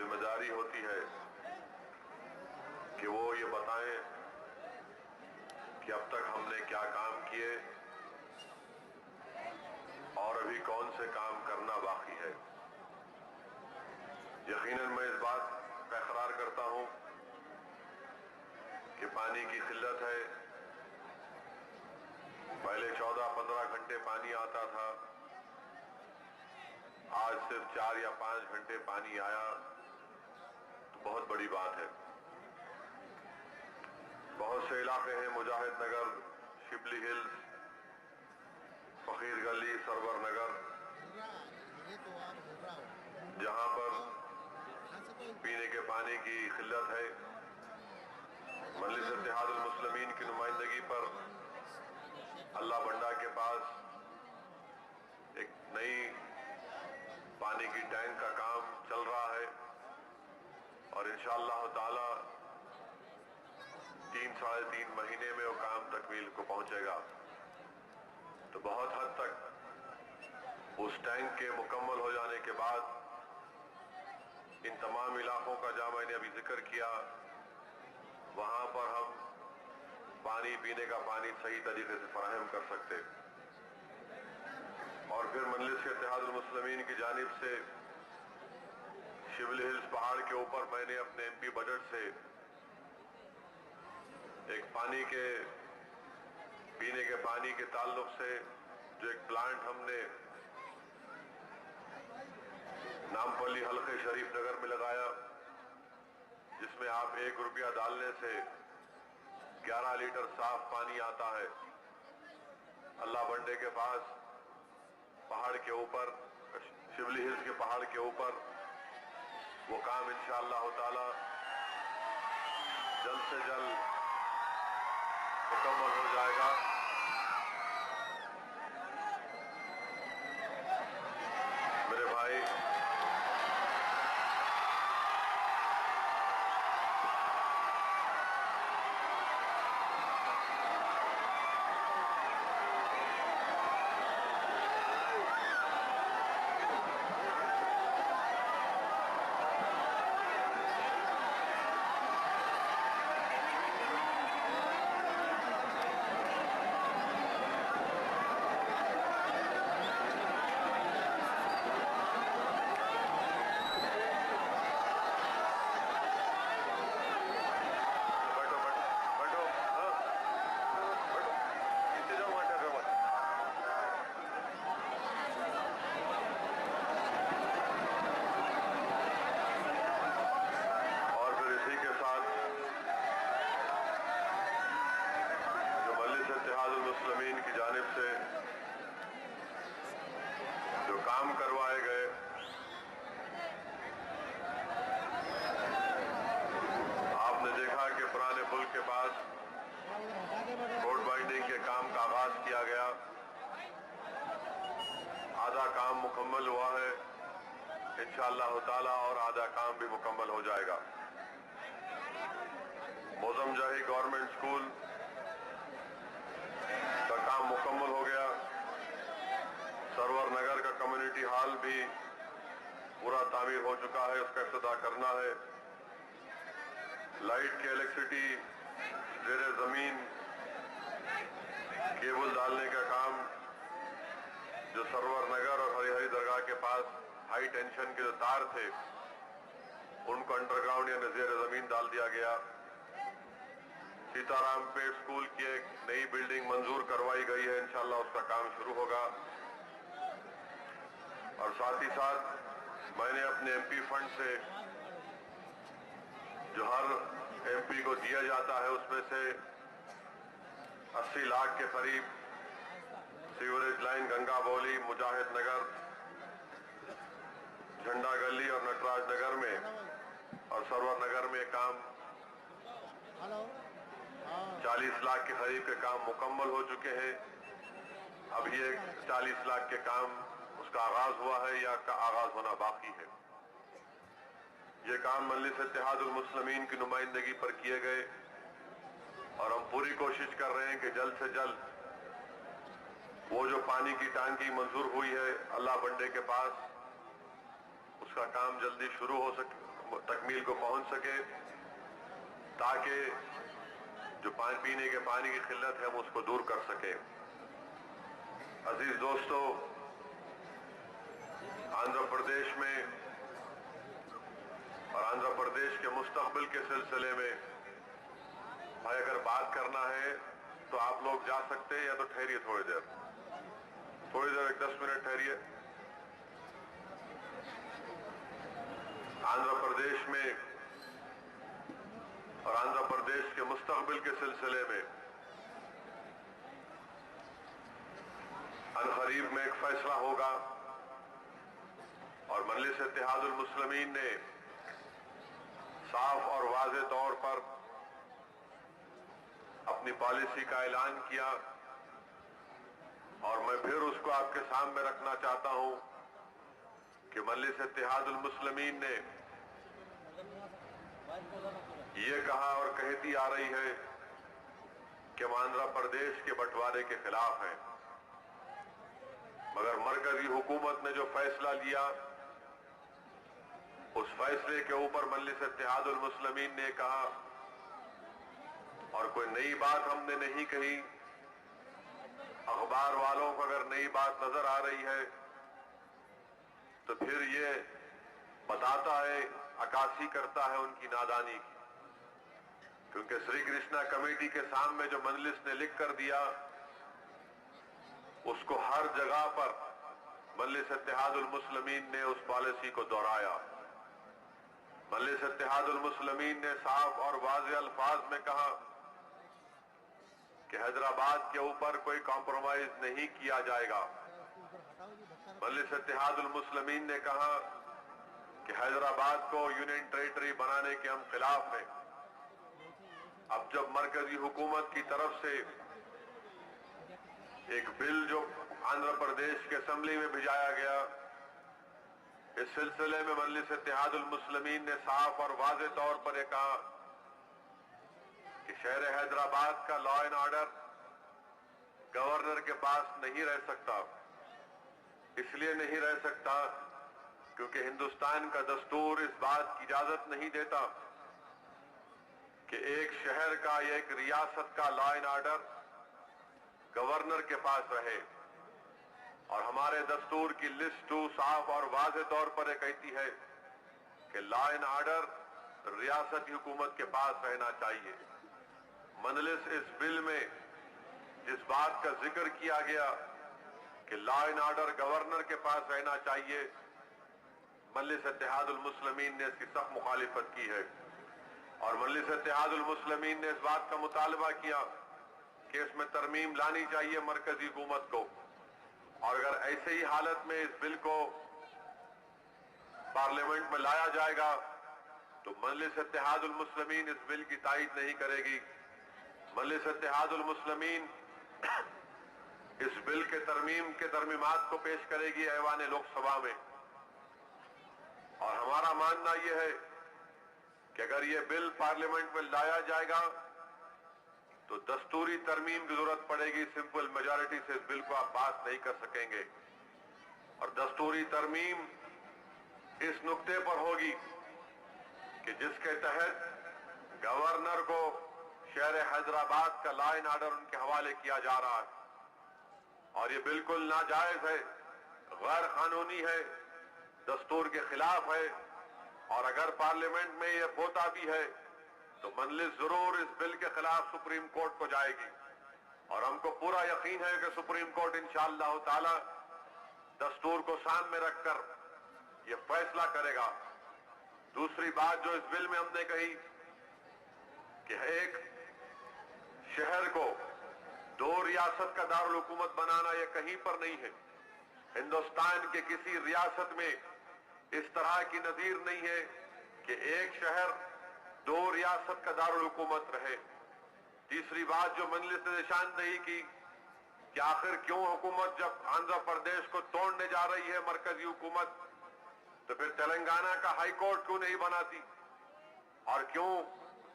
ذمہ داری ہوتی ہے کہ وہ یہ بتائیں کہ اب تک ہم نے کیا کام کیے اور ابھی کون سے کام کرنا باقی ہے۔ یقیناً میں اس بات کا اقرار کرتا ہوں کہ پانی کی قلت ہے۔ پہلے 14-15 گھنٹے پانی آتا تھا، آج صرف 4 یا 5 گھنٹے پانی آیا تو بہت بڑی بات ہے۔ بہت سے علاقے ہیں، مجاہد نگر، شبلی ہلز، فقیر گلی، سرور نگر، جہاں پر پینے کے پانی کی قلت ہے۔ مجلس اتحاد المسلمین کی نمائندگی پر اللہ بنڈا کے پاس ایک نئی پانی کی ٹینک کا کام چل رہا ہے اور انشاءاللہ تعالی 3-3.5 مہینے میں وہ کام تکمیل کو پہنچے گا۔ تو بہت حد تک اس ٹینک کے مکمل ہو جانے کے بعد ان تمام علاقوں کا جہاں میں نے ابھی ذکر کیا، وہاں پر ہم پانی پینے کا پانی صحیح طریقے سے فراہم کر سکتے۔ اور پھر مجلس اتحاد المسلمین کی جانب سے شبلی ہلز پہاڑ کے اوپر میں نے اپنے ایم پی بجٹ سے ایک پانی کے پینے کے پانی کے تعلق سے جو ایک پلانٹ ہم نے نامپلی حلقے شریف نگر میں لگایا، جس میں آپ 1 روپیہ ڈالنے سے 11 لیٹر صاف پانی آتا ہے۔ اللہ بنڈے کے پاس پہاڑ کے اوپر، شبلی ہلز کے پہاڑ کے اوپر وہ کام انشاءاللہ تعالی جلد سے جلد مکمل ہو جائے گا۔ میرے بھائی، المسلمین کی جانب سے جو کام کروائے گئے، آپ نے دیکھا کہ پرانے پل کے پاس روڈ بائنڈنگ کے کام کا آغاز کیا گیا، آدھا کام مکمل ہوا ہے، انشاءاللہ تعالی اور آدھا کام بھی مکمل ہو جائے گا۔ موزم جاہی گورنمنٹ سکول کا کام مکمل ہو گیا، سرور نگر کا کمیونٹی ہال بھی پورا تعمیر ہو چکا ہے، اس کا افتتاح کرنا ہے۔ لائٹ کے الیکٹریسٹی زیر زمین کیبل ڈالنے کا کام جو سرور نگر اور ہری ہری درگاہ کے پاس ہائی ٹینشن کے جو تار تھے ان کو انڈر گراؤنڈ یعنی زیر زمین ڈال دیا گیا۔ سیتارام پیٹ سکول کی ایک نئی بلڈنگ منظور کروائی گئی ہے، انشاءاللہ اس کا کام شروع ہوگا۔ اور ساتھ ہی ساتھ میں نے اپنے ایم پی فنڈ سے جو ہر ایم پی کو دیا جاتا ہے اس میں سے 80 لاکھ کے قریب سیوریج لائن گنگا بولی، مجاہد نگر، جھنڈا گلی اور نٹراج نگر میں اور سرور نگر میں کام 40 لاکھ کے قریب کے کام مکمل ہو چکے ہیں۔ اب یہ 40 لاکھ کے کام اس کا آغاز ہوا ہے یا کا آغاز ہونا باقی ہے۔ یہ کام مجلس اتحاد المسلمین کی نمائندگی پر کیے گئے اور ہم پوری کوشش کر رہے ہیں کہ جلد سے جلد وہ جو پانی کی ٹانکی منظور ہوئی ہے اللہ بنڈے کے پاس، اس کا کام جلدی شروع ہو سکے، تکمیل کو پہنچ سکے تاکہ جو پینے کے پانی کی قلت ہے ہم اس کو دور کر سکیں۔ عزیز دوستو، آندھرا پردیش میں اور آندھرا پردیش کے مستقبل کے سلسلے میں بھائی اگر بات کرنا ہے تو آپ لوگ جا سکتے ہیں، یا تو ٹھہریے تھوڑی دیر 10 منٹ ٹھہریے۔ آندھرا پردیش میں اور آندھرا پردیش کے مستقبل کے سلسلے میں عنقریب میں ایک فیصلہ ہوگا، اور مجلس اتحاد المسلمین نے صاف اور واضح طور پر اپنی پالیسی کا اعلان کیا، اور میں پھر اس کو آپ کے سامنے رکھنا چاہتا ہوں کہ مجلس اتحاد المسلمین نے یہ کہا اور کہتی آ رہی ہے کہ ہم آندھرا پردیش کے بٹوارے کے خلاف ہیں، مگر مرکزی حکومت نے جو فیصلہ لیا اس فیصلے کے اوپر مجلس اتحاد المسلمین نے کہا، اور کوئی نئی بات ہم نے نہیں کہی۔ اخبار والوں کو اگر نئی بات نظر آ رہی ہے تو پھر یہ بتاتا ہے، عکاسی کرتا ہے ان کی نادانی کی، کیونکہ سری کرشنا کمیٹی کے سامنے جو مجلس نے لکھ کر دیا اس کو ہر جگہ پر مجلس اتحاد المسلمین نے اس پالیسی کو دہرایا۔ مجلس اتحاد المسلمین نے صاف اور واضح الفاظ میں کہا کہ حیدرآباد کے اوپر کوئی کمپرومائز نہیں کیا جائے گا۔ مجلس اتحاد المسلمین نے کہا کہ حیدرآباد کو یونین ٹیریٹری بنانے کے ہم خلاف ہیں۔ اب جب مرکزی حکومت کی طرف سے ایک بل جو آندھرا پردیش کے اسمبلی میں بھیجایا گیا، اس سلسلے میں مجلس اتحاد المسلمین نے صاف اور واضح طور پر یہ کہا کہ شہر حیدرآباد کا لا اینڈ آرڈر گورنر کے پاس نہیں رہ سکتا۔ اس لیے نہیں رہ سکتا کیونکہ ہندوستان کا دستور اس بات کی اجازت نہیں دیتا کہ ایک شہر کا یا ایک ریاست کا لا اینڈ آرڈر گورنر کے پاس رہے، اور ہمارے دستور کی لسٹ 2 صاف اور واضح طور پر یہ کہتی ہے کہ لا اینڈ آرڈر ریاستی حکومت کے پاس رہنا چاہیے۔ مجلس اس بل میں جس بات کا ذکر کیا گیا کہ لا اینڈ آرڈر گورنر کے پاس رہنا چاہیے، مجلس اتحاد المسلمین نے اس کی سخت مخالفت کی ہے، اور مجلس اتحاد المسلمین نے اس بات کا مطالبہ کیا کہ اس میں ترمیم لانی چاہیے مرکزی حکومت کو، اور اگر ایسے ہی حالت میں اس بل کو پارلیمنٹ میں لایا جائے گا تو مجلس اتحاد المسلمین اس بل کی تائید نہیں کرے گی۔ مجلس اتحاد المسلمین اس بل کے ترمیمات کو پیش کرے گی ایوان لوک سبھا میں، اور ہمارا ماننا یہ ہے کہ اگر یہ بل پارلیمنٹ میں لایا جائے گا تو دستوری ترمیم کی ضرورت پڑے گی، سمپل میجارٹی سے اس بل کو آپ پاس نہیں کر سکیں گے، اور دستوری ترمیم اس نقطے پر ہوگی کہ جس کے تحت گورنر کو شہر حیدرآباد کا لا اینڈ آرڈر ان کے حوالے کیا جا رہا ہے، اور یہ بالکل ناجائز ہے، غیر قانونی ہے، دستور کے خلاف ہے، اور اگر پارلیمنٹ میں یہ ہوتا بھی ہے تو مجلس ضرور اس بل کے خلاف سپریم کورٹ کو جائے گی، اور ہم کو پورا یقین ہے کہ سپریم کورٹ انشاءاللہ تعالی دستور کو سامنے رکھ کر یہ فیصلہ کرے گا۔ دوسری بات جو اس بل میں ہم نے کہی کہ ایک شہر کو 2 ریاست کا دارالحکومت بنانا یہ کہیں پر نہیں ہے، ہندوستان کے کسی ریاست میں اس طرح کی نظیر نہیں ہے کہ ایک شہر 2 ریاست کا دارالحکومت رہے۔ تیسری بات جو مجلس نے نشاندہی کی کہ آخر کیوں حکومت جب آندھرا پردیش کو توڑنے جا رہی ہے مرکزی حکومت تو پھر تلنگانہ کا ہائی کورٹ کیوں نہیں بناتی، اور کیوں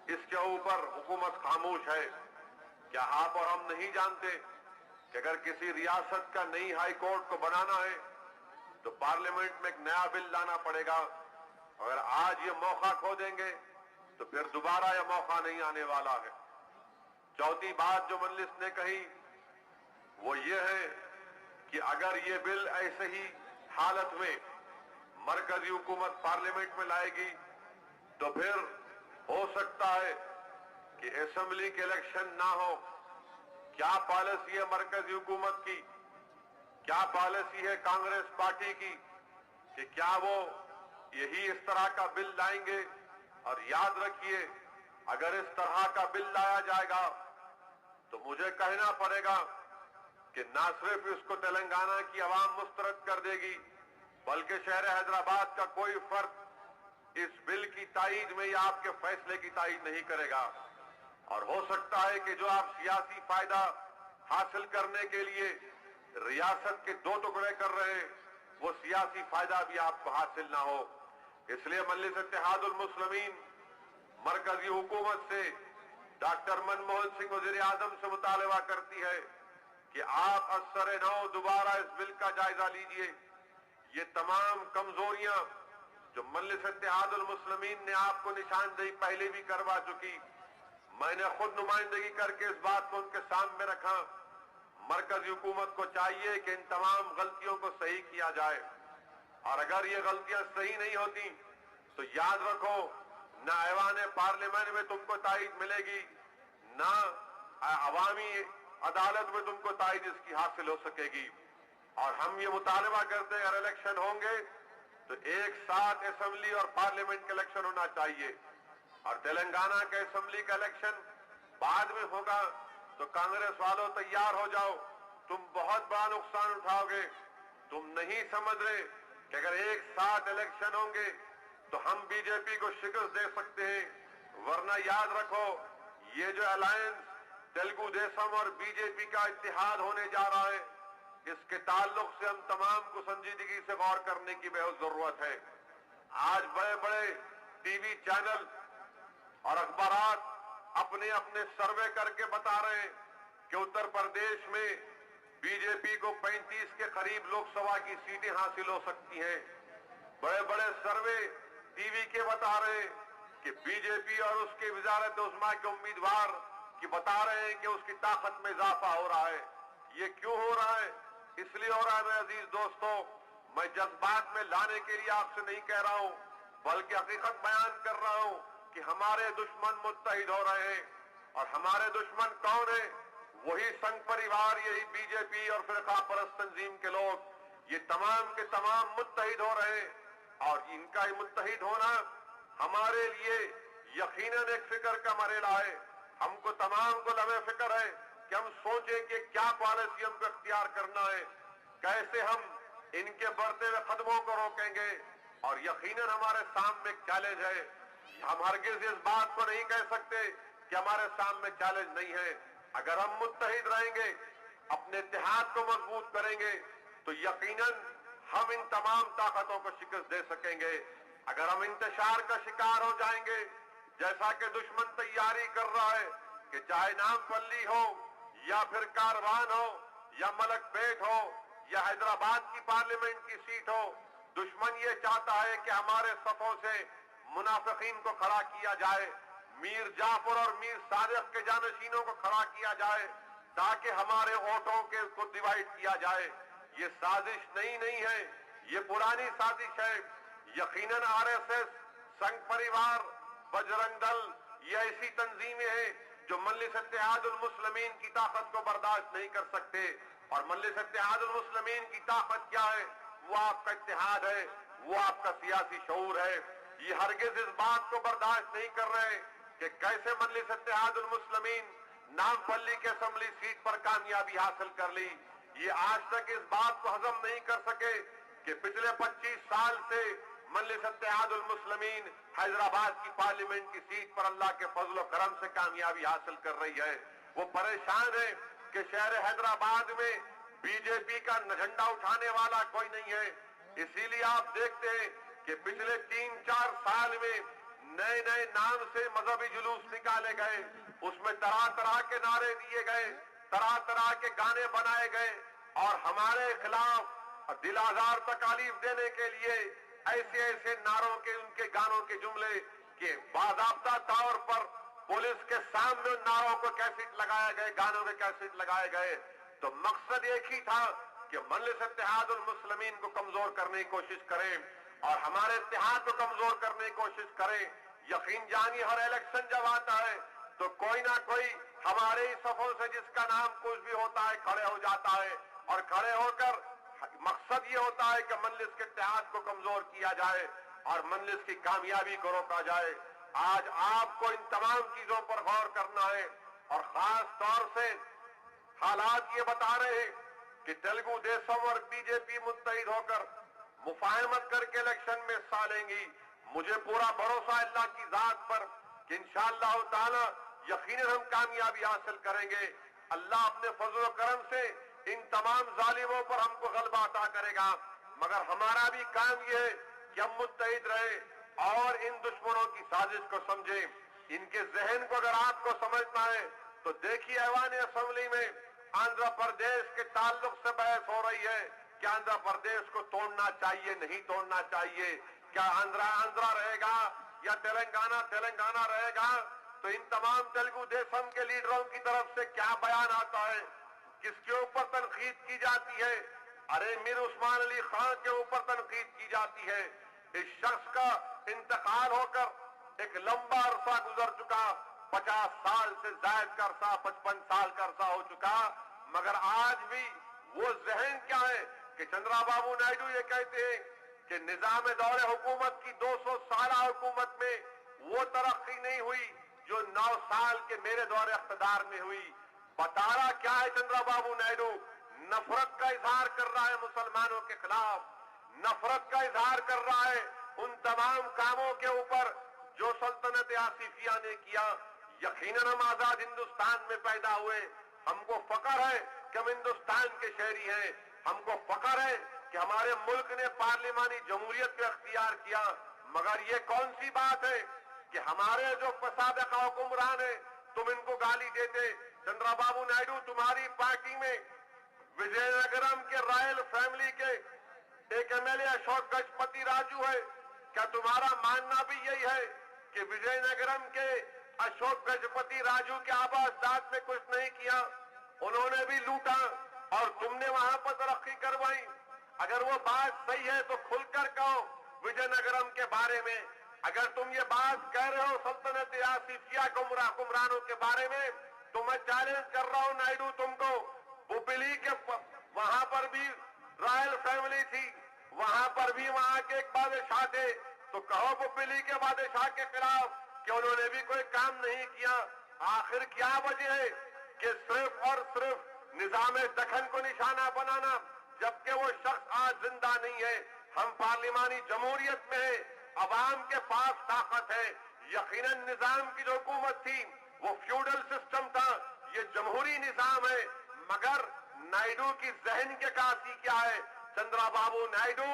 اس کے اوپر حکومت خاموش ہے؟ کیا آپ اور ہم نہیں جانتے کہ اگر کسی ریاست کا نئی ہائی کورٹ کو بنانا ہے تو پارلیمنٹ میں ایک نیا بل لانا پڑے گا، اگر آج یہ موقع کھو دیں گے تو پھر دوبارہ یہ موقع نہیں آنے والا ہے۔ چوتھی بات جو مجلس نے کہی وہ یہ ہے کہ اگر یہ بل ایسے ہی حالت میں مرکزی حکومت پارلیمنٹ میں لائے گی تو پھر ہو سکتا ہے کہ اسمبلی کے الیکشن نہ ہو۔ کیا پالیسی ہے مرکزی حکومت کی، کیا پالیسی ہے کانگریس پارٹی کی کہ کیا وہ یہی اس طرح کا بل لائیں گے؟ اور یاد رکھیے اگر اس طرح کا بل لایا جائے گا تو مجھے کہنا پڑے گا کہ نہ صرف اس کو تلنگانہ کی عوام مسترد کر دے گی بلکہ شہر حیدرآباد کا کوئی فرد اس بل کی تائید میں یا آپ کے فیصلے کی تائید نہیں کرے گا۔ اور ہو سکتا ہے کہ جو آپ سیاسی فائدہ حاصل کرنے کے لیے ریاست کے دو ٹکڑے کر رہے ہیں وہ سیاسی فائدہ بھی آپ کو حاصل نہ ہو۔ اس لیے مجلس اتحاد المسلمین مرکزی حکومت سے ڈاکٹر منموہن سنگھ وزیر اعظم سے مطالبہ کرتی ہے کہ آپ ازسر نو دوبارہ اس بل کا جائزہ لیجئے۔ یہ تمام کمزوریاں جو مجلس اتحاد المسلمین نے آپ کو نشاندہی پہلے بھی کروا چکی، میں نے خود نمائندگی کر کے اس بات کو ان کے سامنے رکھا۔ مرکزی حکومت کو چاہیے کہ ان تمام غلطیوں کو صحیح کیا جائے، اور اگر یہ غلطیاں صحیح نہیں ہوتی تو یاد رکھو نہ ایوان پارلیمنٹ میں تم کو تائید ملے گی، نہ عوامی عدالت میں تم کو تائید اس کی حاصل ہو سکے گی۔ اور ہم یہ مطالبہ کرتے ہیں اگر الیکشن ہوں گے تو ایک ساتھ اسمبلی اور پارلیمنٹ کا الیکشن ہونا چاہیے، اور تلنگانہ کے اسمبلی کا الیکشن بعد میں ہوگا تو کانگریس والوں تیار ہو جاؤ، تم بہت بڑا نقصان اٹھاؤ گے۔ تم نہیں سمجھ رہے کہ اگر ایک ساتھ الیکشن ہوں گے تو ہم بی جے پی کو شکست دے سکتے ہیں، ورنہ یاد رکھو یہ جو الائنس تیلگو دیسم اور بی جے پی کا اتحاد ہونے جا رہا ہے اس کے تعلق سے ہم تمام کو سنجیدگی سے غور کرنے کی بہت ضرورت ہے۔ آج بڑے بڑے ٹی وی چینل اور اخبارات اپنے اپنے سروے کر کے بتا رہے ہیں کہ اتر پردیش میں بی جے پی کو 35 کے قریب لوک سبھا کی سیٹیں حاصل ہو سکتی ہیں۔ بڑے بڑے سروے ٹی وی کے بتا رہے ہیں کہ بی جے پی اور اس کے وزارت عظمیٰ کے امیدوار کی بتا رہے ہیں کہ اس کی طاقت میں اضافہ ہو رہا ہے۔ یہ کیوں ہو رہا ہے؟ اس لیے ہو رہا ہے میرے عزیز دوستو، میں جذبات میں لانے کے لیے آپ سے نہیں کہہ رہا ہوں بلکہ حقیقت بیان کر رہا ہوں کہ ہمارے دشمن متحد ہو رہے ہیں، اور ہمارے دشمن کون ہیں؟ وہی سنگ پریوار، یہی بی جے پی اور فرقہ پرست تنظیم کے لوگ، یہ تمام کے تمام متحد ہو رہے ہیں، اور ان کا متحد ہونا ہمارے لیے یقیناً ایک فکر کا مرحلہ ہے۔ ہم کو تمام کو لمحہ فکر ہے کہ ہم سوچیں کہ کیا پالیسی ہم کو اختیار کرنا ہے، کیسے ہم ان کے بڑھتے ہوئے قدموں کو روکیں گے، اور یقیناً ہمارے سامنے ایک چیلنج ہے۔ ہم ہرگز اس بات کو نہیں کہہ سکتے کہ ہمارے سامنے چیلنج نہیں ہے۔ اگر ہم متحد رہیں گے، اپنے اتحاد کو مضبوط کریں گے تو یقیناً ہم ان تمام طاقتوں کو شکست دے سکیں گے۔ اگر ہم انتشار کا شکار ہو جائیں گے جیسا کہ دشمن تیاری کر رہا ہے کہ چاہے نام پلی ہو یا پھر کاروان ہو یا ملک پیٹ ہو یا حیدرآباد کی پارلیمنٹ کی سیٹ ہو، دشمن یہ چاہتا ہے کہ ہمارے صفوں سے منافقین کو کھڑا کیا جائے، میر جعفر اور میر صادق کے جانشینوں کو کھڑا کیا جائے تاکہ ہمارے ووٹوں کو ڈیوائیڈ کیا جائے۔ یہ سازش نہیں ہے، یہ پرانی سازش ہے۔ یقیناً آر ایس ایس، سنگ پریوار، بجرنگ دل، یہ ایسی تنظیمیں ہیں جو مجلس اتحاد المسلمین کی طاقت کو برداشت نہیں کر سکتے، اور مجلس اتحاد المسلمین کی طاقت کیا ہے؟ وہ آپ کا اتحاد ہے، وہ آپ کا سیاسی شعور ہے۔ یہ ہرگز اس بات کو برداشت نہیں کر رہے کہ کیسے مجلس اتحاد المسلمین نام پلی کے اسمبلی سیٹ پر کامیابی حاصل کر لی۔ یہ آج تک اس بات کو ہضم نہیں کر سکے کہ پچھلے 25 سال سے مجلس اتحاد المسلمین حیدرآباد کی پارلیمنٹ کی سیٹ پر اللہ کے فضل و کرم سے کامیابی حاصل کر رہی ہے۔ وہ پریشان ہے کہ شہر حیدرآباد میں بی جے پی کا جھنڈا اٹھانے والا کوئی نہیں ہے۔ اسی لیے آپ دیکھتے ہیں کہ پچھلے 3-4 سال میں نئے نئے نام سے مذہبی جلوس نکالے گئے، اس میں طرح طرح کے نعرے دیے گئے، طرح طرح کے گانے بنائے گئے، اور ہمارے خلاف دل آزار تکالیف دینے کے لیے ایسے ایسے نعروں کے ان کے گانوں کے جملے کہ باضابطہ طور پر پولیس کے سامنے ان نعروں کو کیسٹ لگائے گئے، گانوں کے کیسٹ لگائے گئے. تو مقصد ایک ہی تھا کہ مجلس اتحاد المسلمین کو کمزور کرنے کی کوشش کریں اور ہمارے اتحاد کو کمزور کرنے کی کوشش کریں. یقین جانی ہر الیکشن جب آتا ہے تو کوئی نہ کوئی ہمارے ہی صفوں سے جس کا نام کچھ بھی ہوتا ہے کھڑے ہو جاتا ہے اور کھڑے ہو کر مقصد یہ ہوتا ہے کہ مجلس کے اتحاد کو کمزور کیا جائے اور مجلس کی کامیابی کو روکا جائے. آج آپ کو ان تمام چیزوں پر غور کرنا ہے اور خاص طور سے حالات یہ بتا رہے ہیں کہ تیلگو دیشم اور بی جے پی متحد ہو کر مفاہمت کر کے الیکشن میں حصہ لیں گی. مجھے پورا بھروسہ اللہ کی ذات پر کہ انشاءاللہ تعالی یقیناً ہم کامیابی حاصل کریں گے. اللہ اپنے فضل و کرم سے ان تمام ظالموں پر ہم کو غلبہ عطا کرے گا، مگر ہمارا بھی کام یہ ہے کہ ہم متحد رہیں اور ان دشمنوں کی سازش کو سمجھیں. ان کے ذہن کو اگر آپ کو سمجھنا ہے تو دیکھیے ایوان اسمبلی میں آندھرا پردیش کے تعلق سے بحث ہو رہی ہے کہ آندھرا پردیش کو توڑنا چاہیے نہیں توڑنا چاہیے، کیا آندھرا رہے گا یا تلنگانہ رہے گا. تو ان تمام تیلگو دیشم کے لیڈروں کی طرف سے کیا بیان آتا ہے، کس کے اوپر تنقید کی جاتی ہے؟ ارے میر عثمان علی خان کے اوپر تنقید کی جاتی ہے. اس شخص کا انتقال ہو کر ایک لمبا عرصہ گزر چکا، 50 سال سے زائد کا عرصہ، 55 سال کا عرصہ ہو چکا، مگر آج بھی وہ ذہن کیا ہے کہ چندرا بابو نائیڈو یہ کہتے ہیں کہ نظام دور حکومت کی 200 سالہ حکومت میں وہ ترقی نہیں ہوئی جو 9 سال کے میرے دور اقتدار میں ہوئی. بتا رہا کیا ہے چندرا بابو نائیڈو؟ نفرت کا اظہار کر رہا ہے مسلمانوں کے خلاف، نفرت کا اظہار کر رہا ہے ان تمام کاموں کے اوپر جو سلطنت آصفیہ نے کیا. یقیناً ہم آزاد ہندوستان میں پیدا ہوئے، ہم کو فخر ہے کہ ہم ہندوستان کے شہری ہیں، ہم کو فخر ہے کہ ہمارے ملک نے پارلیمانی جمہوریت کو اختیار کیا. مگر یہ کون سی بات ہے کہ ہمارے جو سابقہ حکمران ہیں تم ان کو گالی دیتے؟ چندرا بابو نائیڈو تمہاری پارٹی میں وجے نگرم کے رائل فیملی کے ایک M L A Ashok Gajapathi Raju ہے، کیا تمہارا ماننا بھی یہی ہے کہ وجے نگرم کے اشوک گجپتی راجو کے آبا اجداد میں کچھ نہیں کیا؟ انہوں نے بھی لوٹا اور تم نے وہاں پر ترقی کروائی. اگر وہ بات صحیح ہے تو کھل کر کہو وجے نگرم کے بارے میں. اگر تم یہ بات کہہ رہے ہو سلطنت آصفیہ حکمرانوں کے بارے میں تو میں چیلنج کر رہا ہوں نائیڈو تم کو. بوپلی کے وہاں پر بھی رائل فیملی تھی، وہاں پر بھی وہاں کے ایک بادشاہ تھے، تو کہو بوپلی کے بادشاہ کے خلاف کہ انہوں نے بھی کوئی کام نہیں کیا. آخر کیا وجہ ہے کہ صرف اور صرف نظام دکن کو نشانہ بنانا جبکہ وہ شخص آج زندہ نہیں ہے؟ ہم پارلیمانی جمہوریت میں ہیں، عوام کے پاس طاقت ہے. یقیناً نظام کی جو حکومت تھی وہ فیوڈل سسٹم تھا، یہ جمہوری نظام ہے. مگر نائیڈو کی ذہن کے کاسی کیا ہے؟ Chandra Babu Naidu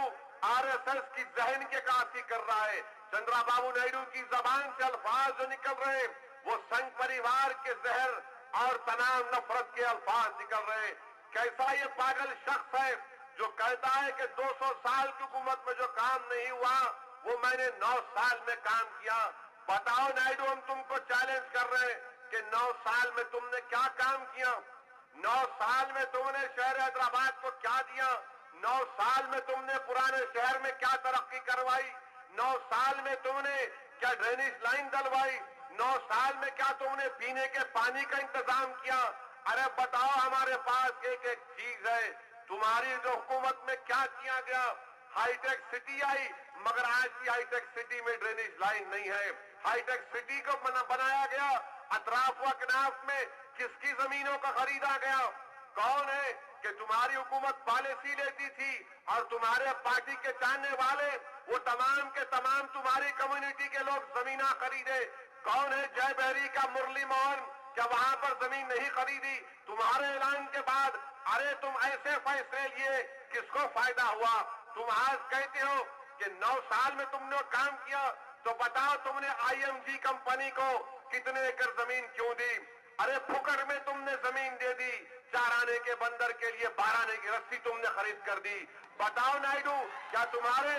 R S S کی ذہن کے کاسی کر رہا ہے. چندرا بابو نائیڈو کی زبان سے الفاظ جو نکل رہے وہ سنگ پریوار کے زہر اور تنام نفرت کے الفاظ نکل رہے. کیسا یہ پاگل شخص ہے جو کہتا ہے کہ 200 سال کی حکومت میں جو کام نہیں ہوا وہ میں نے 9 سال میں کام کیا. بتاؤ نائیڈو، ہم تم کو چیلنج کر رہے ہیں کہ 9 سال میں تم نے کیا کام کیا؟ 9 سال میں تم نے شہر حیدرآباد کو کیا دیا؟ 9 سال میں تم نے پرانے شہر میں کیا ترقی کروائی؟ 9 سال میں تم نے کیا ڈرینیج لائن ڈلوائی؟ 9 سال میں کیا تم نے پینے کے پانی کا انتظام کیا؟ ارے بتاؤ، ہمارے پاس ایک ایک چیز ہے. تمہاری جو حکومت میں کیا کیا گیا؟ ہائی ٹیک سٹی آئی، مگر آج بھی ہائی ٹیک سٹی میں ڈرینیج لائن نہیں ہے. ہائی ٹیک سٹی کو بنایا گیا، اطراف و اکناف میں کس کی زمینوں کا خریدا گیا؟ کون ہے کہ تمہاری حکومت پالیسی لیتی تھی اور تمہارے پارٹی کے چاہنے والے وہ تمام کے تمام تمہاری کمیونٹی کے لوگ زمینہ خریدے؟ کون ہے جے بحری کا مرلی موہن؟ کیا وہاں پر زمین نہیں خریدی؟ تمہارے اعلان کے بعد ارے تم ایسے فیصلے لیے، کس کو فائدہ ہوا؟ تم آج کہتے ہو کہ 9 سال میں تم نے کام کیا، تو بتاؤ تم نے آئی ایم جی کمپنی کو کتنے ایکڑ زمین کیوں دی؟ ارے پھکڑ میں تم نے زمین دے دی، 4 آنے کے بندر کے لیے 12 آنے کی رسی تم نے خرید کر دی. بتاؤ نائیڈو، کیا تمہارے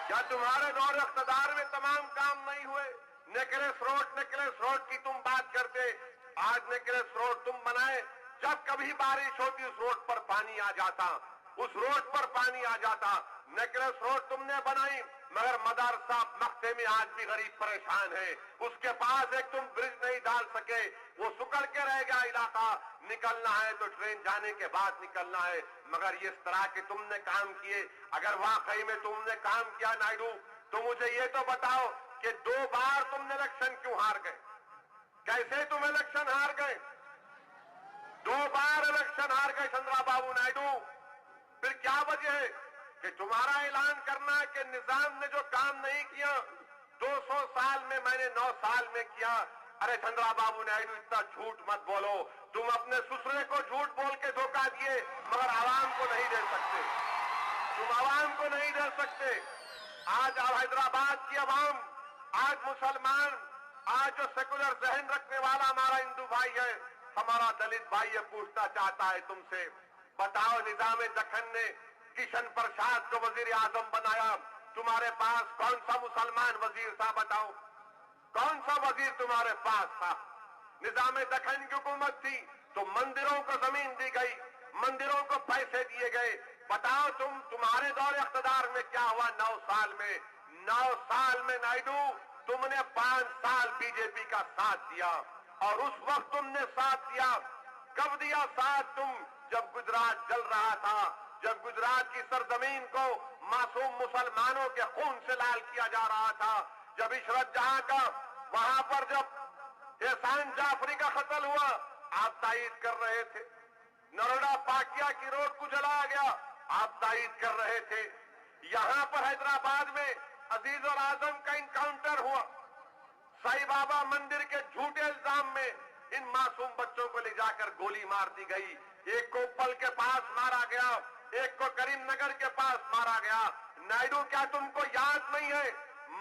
کیا تمہارے دور اقتدار میں تمام کام نہیں ہوئے؟ نیکلیس روڈ کی تم بات کرتے، آج نیکلیس روڈ تم بنائے، جب کبھی بارش ہوتی اس روڈ پر پانی آ جاتا، اس روڈ پر پانی آ جاتا۔ نیکلیس روڈ تم نے بنائی، مگر مدرسہ مکتے میں آج بھی غریب پریشان ہے، اس کے پاس ایک تم برج نہیں ڈال سکے، وہ سکڑ کے رہ گیا علاقہ، نکلنا ہے تو ٹرین جانے کے بعد نکلنا ہے۔ مگر اس طرح کے تم نے کام کیے، اگر واقعی میں تم نے کام کیا نائیڈو، تو مجھے یہ تو بتاؤ کہ 2 بار تم نے الیکشن کیوں ہار گئے؟ کیسے تم الیکشن ہار گئے؟ 2 بار الیکشن ہار گئے چندرا بابو نائیڈو۔ پھر کیا وجہ ہے کہ تمہارا اعلان کرنا ہے کہ نظام نے جو کام نہیں کیا 200 سال میں میں نے 9 سال میں کیا؟ ارے چندرا بابو نائیڈو اتنا جھوٹ مت بولو، تم اپنے سسرے کو جھوٹ بول کے دھوکہ دیے مگر عوام کو نہیں دے سکتے، تم عوام کو نہیں دے سکتے۔ آج حیدرآباد کی عوام، آج مسلمان، آج جو سیکولر ذہن رکھنے والا ہمارا ہندو بھائی ہے، ہمارا دلت بھائی یہ پوچھنا چاہتا ہے تم سے، بتاؤ نظام دکن نے کشن پرساد کو وزیر اعظم بنایا، تمہارے پاس کون سا مسلمان وزیر تھا؟ بتاؤ کون سا وزیر تمہارے پاس تھا؟ نظام دکن کی حکومت تھی تو مندروں کو زمین دی گئی، مندروں کو پیسے دیے گئے۔ بتاؤ تمہارے دور اقتدار میں کیا ہوا 9 سال میں؟ 9 سال میں نائیڈو تم نے 5 سال بی جے پی کا ساتھ دیا، اور اس وقت تم نے ساتھ دیا، کب دیا ساتھ تم؟ جب گجرات جل رہا تھا، جب گجرات کی سرزمین کو معصوم مسلمانوں کے خون سے لال کیا جا رہا تھا، جب عشرت جہاں کا وہاں پر جب احسان جعفری کا قتل ہوا آپ تائید کر رہے تھے، نروڈا پاکیا کی روڈ کو جلایا گیا آپ تائید کر رہے تھے، یہاں پر حیدرآباد میں عزیز اور اعظم کا انکاؤنٹر ہوا، سائی بابا مندر کے جھوٹے الزام میں ان معصوم بچوں کو لے جا کر گولی مار دی گئی، ایک کو پل کے پاس مارا گیا، ایک کو کریم نگر کے پاس مارا گیا۔ نائیڈو کیا تم کو یاد نہیں ہے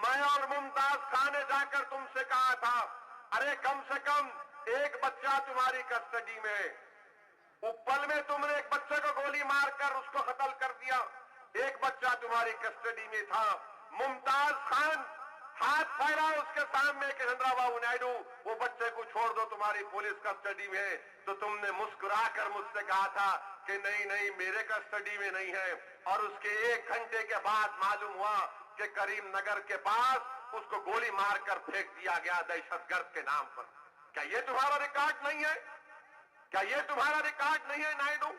میں اور ممتاز خان نے جا کر تم سے کہا تھا ارے کم سے کم ایک بچہ تمہاری کسٹڈی میں، اپل میں تم نے ایک بچے کو گولی مار کر اس کو قتل کر دیا، ایک بچہ تمہاری کسٹڈی میں تھا، ممتاز خان ہاتھ پھیلا اس کے سامنے کہ چندرا بابو نائیڈو وہ بچے کو چھوڑ دو تمہاری پولیس کسٹڈی میں، تو تم نے مسکرا کر مجھ سے کہا تھا کہ نہیں نہیں میرے کسٹڈی میں نہیں ہے، اور اس کے 1 گھنٹے کے بعد معلوم ہوا کہ کریم نگر کے پاس اس کو گولی مار کر پھینک دیا گیا دہشت گرد کے نام پر۔ کیا یہ تمہارا ریکارڈ نہیں ہے؟ کیا یہ تمہارا ریکارڈ نہیں ہے نائیڈو؟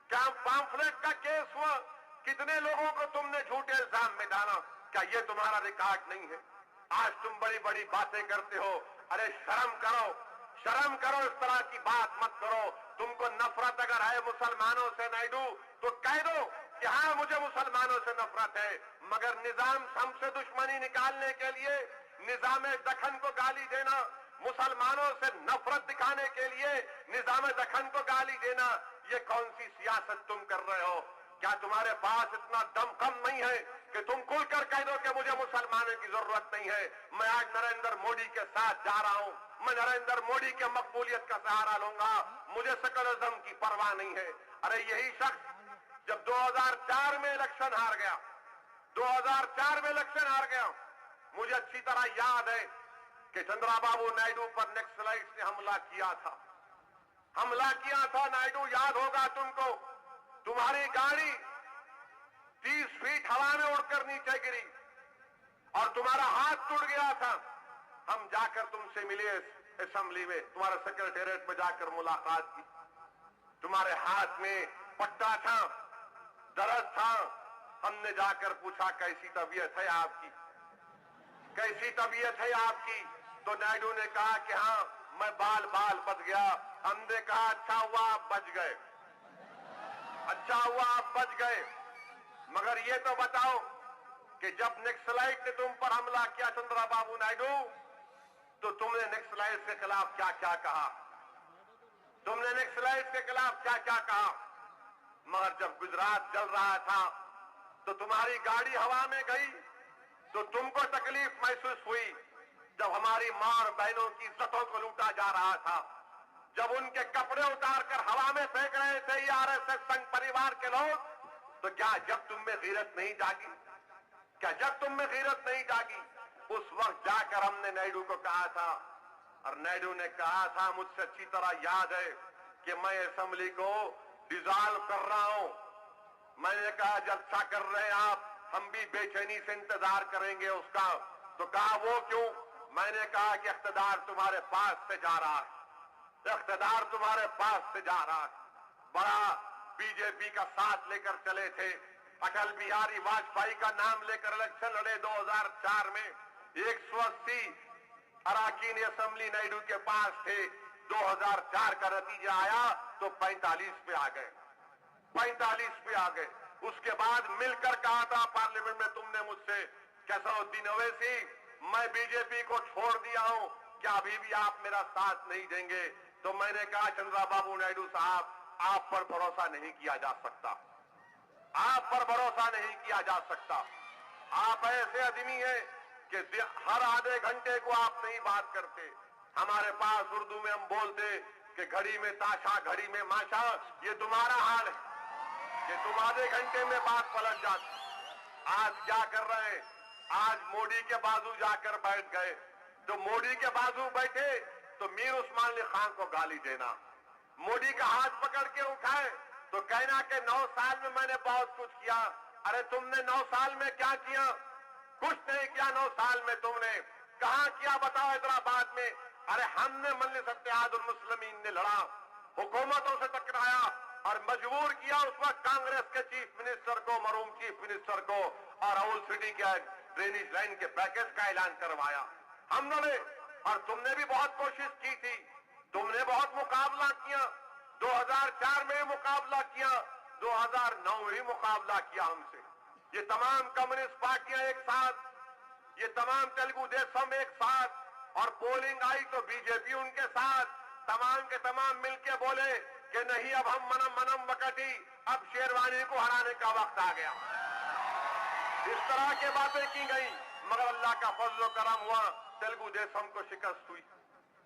کیا پامفلیٹ کا کیس ہوا، کتنے لوگوں کو تم نے جھوٹے الزام میں ڈالا؟ کیا یہ تمہارا ریکارڈ نہیں ہے؟ آج تم بڑی بڑی باتیں کرتے ہو، ارے شرم کرو، شرم کرو، اس طرح کی بات مت کرو۔ تم کو نفرت اگر ہے مسلمانوں سے نائیڈو تو کہہ دو کہ ہاں مجھے مسلمانوں سے نفرت ہے، مگر نظام ہم سے دشمنی نکالنے کے لیے نظام دکن کو گالی دینا، مسلمانوں سے نفرت دکھانے کے لیے نظام دکن کو گالی دینا، یہ کون سی سیاست تم کر رہے ہو؟ کیا تمہارے پاس اتنا دم کم نہیں ہے کہ تم کھل کر کہہ دو کہ مجھے مسلمانوں کی ضرورت نہیں ہے، میں آج نریندر مودی کے ساتھ جا رہا ہوں، میں نریندر مودی کے مقبولیت کا سہارا لوں گا، مجھے سیکولرزم کی پرواہ نہیں ہے۔ ارے یہی شخص جب 2004 میں الیکشن ہار گیا، 2004 میں الیکشن ہار گیا، مجھے اچھی طرح یاد ہے کہ چندرا بابو نائیڈو پر نیکسلائٹس نے حملہ کیا تھا، نائیڈو یاد ہوگا تم کو، تمہاری گاڑی 30 فیٹ ہوا میں اڑ کر نیچے گری اور تمہارا ہاتھ ٹوٹ گیا تھا، ہم جا کر تم سے ملے اسمبلی میں، تمہارے سیکرٹریٹ میں جا کر ملاقات کی، تمہارے ہاتھ میں پٹا تھا، درد تھا، ہم نے جا کر پوچھا کیسی طبیعت ہے آپ کی، کیسی طبیعت ہے آپ کی؟ تو نائیڈو نے کہا کہ ہاں میں بال بچ گیا، ہم نے کہا اچھا ہوا آپ بچ گئے، اچھا ہوا آپ بچ گئے، مگر یہ تو بتاؤ کہ جب نیکسلائٹ نے تم پر حملہ کیا چندرا بابو نائیڈو تو تم نے نیکسلائٹ کے خلاف کیا کیا کہا؟ تم نے نیکسلائٹ کے خلاف کیا کیا کہا؟ مگر جب گجرات جل رہا تھا تو تمہاری گاڑی ہوا میں گئی تو تم کو تکلیف محسوس ہوئی، جب ہماری ماں اور بہنوں کی عزتوں کو لوٹا جا رہا تھا، جب ان کے کپڑے اتار کر ہوا میں پھینک رہے تھے آر ایس ایس سنگھ پریوار کے لوگ، تو کیا جب تم میں غیرت نہیں جاگی؟ کیا جب تم میں غیرت نہیں جاگی؟ اس وقت جا کر ہم نے نائیڈو کو کہا تھا، اور نائیڈو نے کہا تھا، مجھ سے اچھی طرح یاد ہے کہ میں اسمبلی کو ڈیزالو کر رہا ہوں. میں نے کہا جلسہ کر رہے ہیں آپ، ہم بھی بے چینی سے انتظار کریں گے اس کا. تو کہا وہ کیوں؟ میں نے کہا کہ اقتدار تمہارے پاس سے جا رہا ہے، اقتدار تمہارے پاس سے جا رہا ہے. بڑا بی جے پی کا ساتھ لے کر چلے تھے، اٹل بہاری واجپئی کا نام لے کر الیکشن لڑے 2004 میں. 180 اراکین اسمبلی نائیڈو کے پاس تھے. 2004 کا نتیجہ آیا تو 45 پہ آ گئے، 45 پہ آ گئے. اس کے بعد مل کر کہا تھا پارلیمنٹ میں تم نے مجھ سے کہ اسدالدین اویسی میں بی جے پی کو چھوڑ دیا ہوں، کیا ابھی بھی آپ میرا ساتھ نہیں دیں گے؟ تو میں نے کہا چندرا بابو نائیڈو صاحب، آپ پر بھروسہ نہیں کیا جا سکتا، آپ پر بھروسہ نہیں کیا جا سکتا. آپ ایسے آدمی ہیں کہ ہر آدھے گھنٹے کو آپ نہیں بات کرتے. ہمارے پاس اردو میں ہم بولتے کہ گھڑی میں تاشا گھڑی میں ماشا. یہ تمہارا حال ہے کہ تم آدھے گھنٹے میں بات پلٹ جاتی. آج کیا کر رہے ہیں؟ آج موڈی کے بازو جا کر بیٹھ گئے. تو موڈی کے بازو بیٹھے تو میر عثمان علی خان کو گالی دینا، موڈی کا ہاتھ پکڑ کے اٹھائے تو کہنا کہ 9 سال میں نے بہت کچھ کیا. ارے تم نے 9 سال میں کیا کیا؟ کچھ نہیں کیا. 9 سال میں تم نے کہاں کیا بتاؤ حیدرآباد میں؟ ارے ہم نے مجلس اتحاد المسلمین نے لڑا، حکومتوں سے ٹکرایا اور مجبور کیا اس وقت کانگریس کے چیف منسٹر کو، مرحوم چیف منسٹر کو، اور راول سٹی کے ڈرینیج لائن کے پیکج کا اعلان کروایا. ہم لڑے اور تم نے بھی بہت کوشش کی تھی، تم نے بہت مقابلہ کیا. 2004 میں مقابلہ کیا، 2009 میں بھی مقابلہ کیا ہم سے. یہ تمام کمیونسٹ پارٹیاں ایک ساتھ، یہ تمام تیلگو دیشم ایک ساتھ، اور پولنگ آئی تو بی جے پی ان کے ساتھ. تمام کے تمام مل کے بولے کہ نہیں، اب ہم منم وکٹی، اب شیروانی کو ہرانے کا وقت آ گیا. اس طرح کے باتیں کی گئی، مگر اللہ کا فضل و کرم ہوا، تیلگو دیشم کو شکست ہوئی،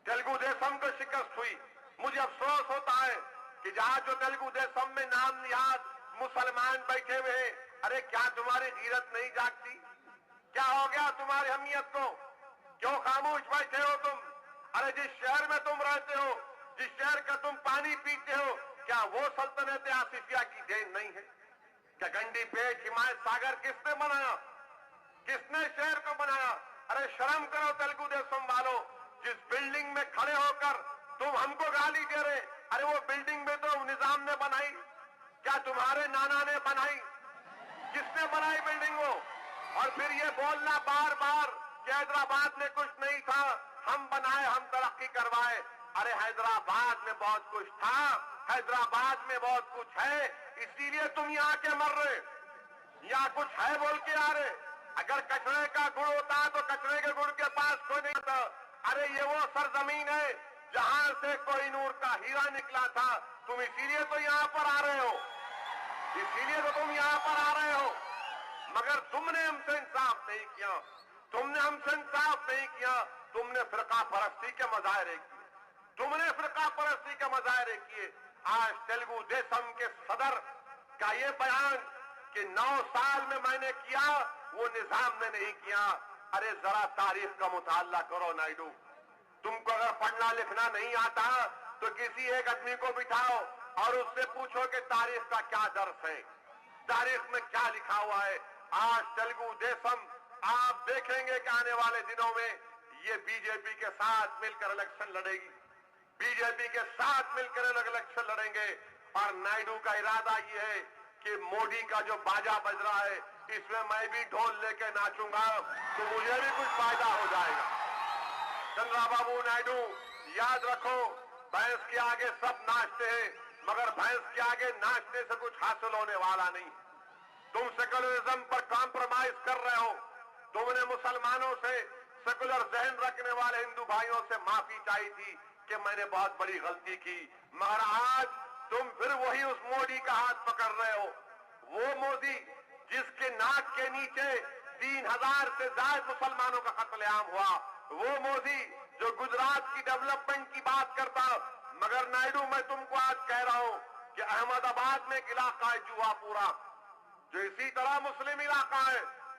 تیلگو دیشم کو شکست ہوئی. مجھے افسوس ہوتا ہے کہ جہاں جو تیلگو دیشم میں نام نہاد مسلمان بیٹھے ہوئے ہیں، ارے کیا تمہاری غیرت نہیں جاگتی؟ کیا ہو گیا تمہاری اہمیت کو؟ کیوں خاموش بیٹھے ہو تم؟ ارے جس شہر میں تم رہتے ہو، جس شہر کا تم پانی پیتے ہو، کیا وہ سلطنت آصفیہ کی دین نہیں ہے؟ کیا گنڈی پیٹ حمایت ساگر کس نے بنایا؟ کس نے شہر کو بنایا؟ ارے شرم کرو تیلگو دیشم والو، جس بلڈنگ میں کھڑے ہو کر تم ہم کو گالی دے رہے، ارے وہ بلڈنگ میں تو نظام نے بنائی، کیا تمہارے نانا نے بنائی؟ کس نے بنائی بلڈنگ وہ؟ اور پھر یہ بولنا بار بار کہ حیدرآباد میں کچھ نہیں تھا، ہم بنائے، ہم ترقی کروائے. ارے حیدرآباد میں بہت کچھ تھا، حیدرآباد میں بہت کچھ ہے، اسی لیے تم یہاں کے مر رہے، یہاں کچھ ہے بول کے آ رہے. اگر کچرے کا گڑ ہوتا تو کچرے کے گڑ کے پاس کوئی نہیں تھا. ارے یہ وہ سرزمین ہے جہاں سے کوئی نور کا ہیرا نکلا تھا. تم اسی لیے تو یہاں پر آ رہے ہو، اسی لیے تو تم یہاں پر آ رہے ہو. مگر تم نے ہم سے انصاف نہیں کیا، تم نے ہم سے انصاف نہیں کیا. تم نے فرقہ پرستی کے مظاہرے کیے، تم نے فرقہ پرستی کے مظاہرے کیے. آج تیلگو دیشم کے صدر کا یہ بیان کہ 9 سال میں نے کیا، وہ نظام نے نہیں کیا. ارے ذرا تاریخ کا مطالعہ کرو نائیڈو. تم کو اگر پڑھنا لکھنا نہیں آتا تو کسی ایک آدمی کو بٹھاؤ اور اس سے پوچھو کہ تاریخ کا کیا درس ہے، تاریخ میں کیا لکھا ہوا ہے. آج تیلگو دیشم آپ دیکھیں گے کہ آنے والے دنوں میں یہ بی جے پی کے ساتھ مل کر الیکشن لڑے گی، بی جے پی کے ساتھ مل کر الیکشن لڑیں گے. اور نائیڈو کا ارادہ یہ ہے کہ موڈی کا جو باجا بج رہا ہے اس میں بھی ڈھول لے کے ناچوں گا تو مجھے بھی کچھ فائدہ ہو جائے گا. چندرا بابو نائیڈو یاد رکھو، بھینس کے آگے سب ناچتے ہیں مگر بھینس کے آگے ناچنے سے کچھ حاصل ہونے والا نہیں. تم سیکولرزم پر کمپرومائز کر رہے ہو. تم نے مسلمانوں سے، سیکولر ذہن رکھنے والے ہندو بھائیوں سے معافی چاہی تھی کہ میں نے بہت بڑی غلطی کی، مگر آج تم پھر وہی اس موڈی کا ہاتھ پکڑ رہے ہو. وہ مودی جس کے ناک کے نیچے 3000 سے زائد مسلمانوں کا قتل عام ہوا، وہ مودی جو گجرات کی ڈیولپمنٹ کی بات کرتا. مگر نائیڈو میں تم کو آج کہہ رہا ہوں کہ احمد آباد میں ایک علاقہ ہے جوا پورا، جو اسی طرح مسلم علاقہ ہے،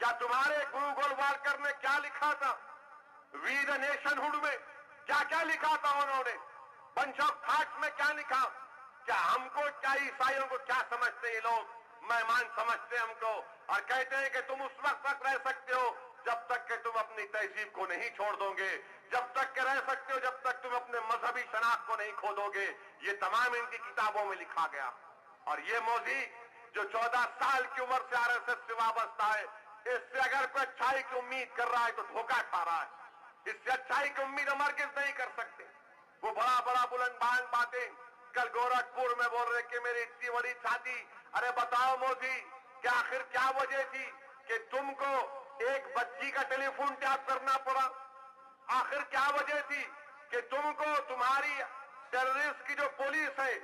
کیا تمہارے گرو گولوالکر نے کیا لکھا تھا وی دا نیشن ہوڈ میں؟ کیا کیا لکھا تھا انہوں نے؟ بنچ آف تھاٹس میں کیا لکھا؟ کیا ہم کو، کیا عیسائیوں کو کیا سمجھتے ہیں یہ لوگ؟ مہمان سمجھتے ہیں ہم کو، اور کہتے ہیں کہ تم اس وقت تک رہ سکتے ہو جب تک کہ تم اپنی تہذیب کو نہیں چھوڑ دو گے، جب تک کہ رہ سکتے ہو جب تک تم اپنے مذہبی شناخت کو نہیں کھو دو گے۔ یہ تمام ان کی کتابوں میں لکھا گیا۔ اور یہ مودی جو 14 سال کی عمر سے RSS سے وابستہ ہے، اس سے اگر کوئی اچھائی کی امید کر رہا ہے تو دھوکہ کھا رہا ہے۔ اس سے اچھائی کی امید ہم ہرگز نہیں کر سکتے۔ وہ بڑا بڑا بلند بلند باتیں کل گورکھپور میں بول رہے کہ میری اتنی بڑی شادی۔ ارے بتاؤ مودی کہ آخر کیا وجہ تھی کہ تم کو ایک بچی کا ٹیلی فون ٹیپ کرنا پڑا؟ آخر کیا وجہ تھی کہ تم کو تمہاری ٹیررسٹ کی جو پولیس ہے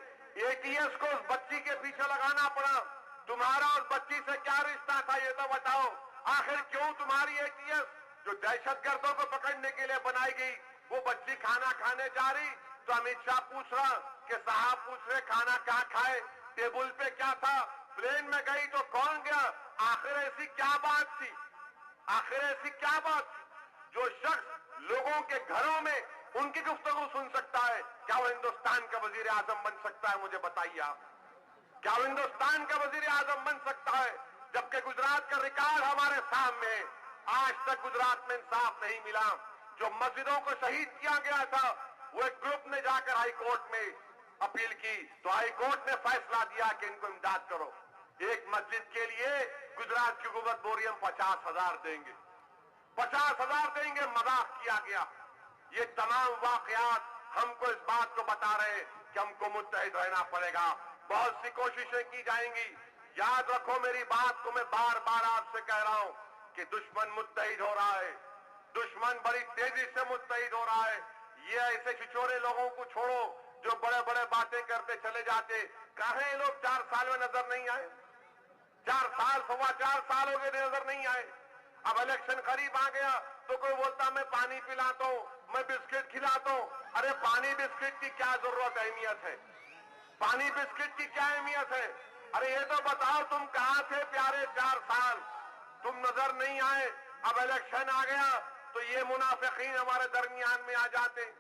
ATS کو اس بچی کے پیچھے لگانا پڑا؟ تمہارا اس بچی سے کیا رشتہ تھا یہ تو بتاؤ۔ آخر کیوں تمہاری ATS جو دہشت گردوں کو پکڑنے کے لیے بنائی گئی، وہ بچی کھانا کھانے جا رہی تو امت شاہ پوچھ رہا کہ صاحب پوچھ رہے کھانا کیا کھائے، ٹیبل پہ کیا تھا، پلین میں گئی تو کون گیا؟ آخر ایسی کیا بات تھی؟ آخر ایسی کیا بات تھی؟ جو شخص لوگوں کے گھروں میں ان کی گفتگو سن سکتا ہے، کیا وہ ہندوستان کا وزیر اعظم بن سکتا ہے؟ مجھے بتائیے آپ، کیا وہ ہندوستان کا وزیر اعظم بن سکتا ہے؟ جبکہ گجرات کا ریکارڈ ہمارے سامنے ہے، آج تک گجرات میں انصاف نہیں ملا۔ جو مسجدوں کو شہید کیا گیا تھا، وہ ایک گروپ نے جا کر ہائی کورٹ میں اپیل کی تو ہائی کورٹ نے فیصلہ دیا کہ ان کو امداد کرو۔ ایک مسجد کے لیے گجرات کی حکومت بول رہی ہم 50,000 دیں گے، 50,000 دیں گے، مذاق کیا گیا۔ یہ تمام واقعات ہم کو اس بات کو بتا رہے کہ ہم کو متحد رہنا پڑے گا۔ بہت سی کوششیں کی جائیں گی، یاد رکھو میری بات کو، میں بار بار آپ سے کہہ رہا ہوں کہ دشمن متحد ہو رہا ہے، دشمن بڑی تیزی سے متحد ہو رہا ہے۔ یہ ایسے چھچورے لوگوں کو چھوڑو جو بڑے بڑے باتیں کرتے چلے جاتے۔ کہاں ہیں لوگ 4 سال میں نظر نہیں آئے؟ 4 سال، 4.25 سال ہو گئے نظر نہیں آئے۔ اب الیکشن قریب آ گیا تو کوئی بولتا میں پانی پلاتا ہوں، میں بسکٹ کھلاتا ہوں۔ ارے پانی بسکٹ کی کیا ضرورت، اہمیت ہے؟ پانی بسکٹ کی کیا اہمیت ہے؟ ارے یہ تو بتاؤ تم کہاں تھے پیارے 4 سال؟ تم نظر نہیں آئے۔ اب الیکشن آ گیا تو یہ منافقین ہمارے درمیان میں آ جاتے۔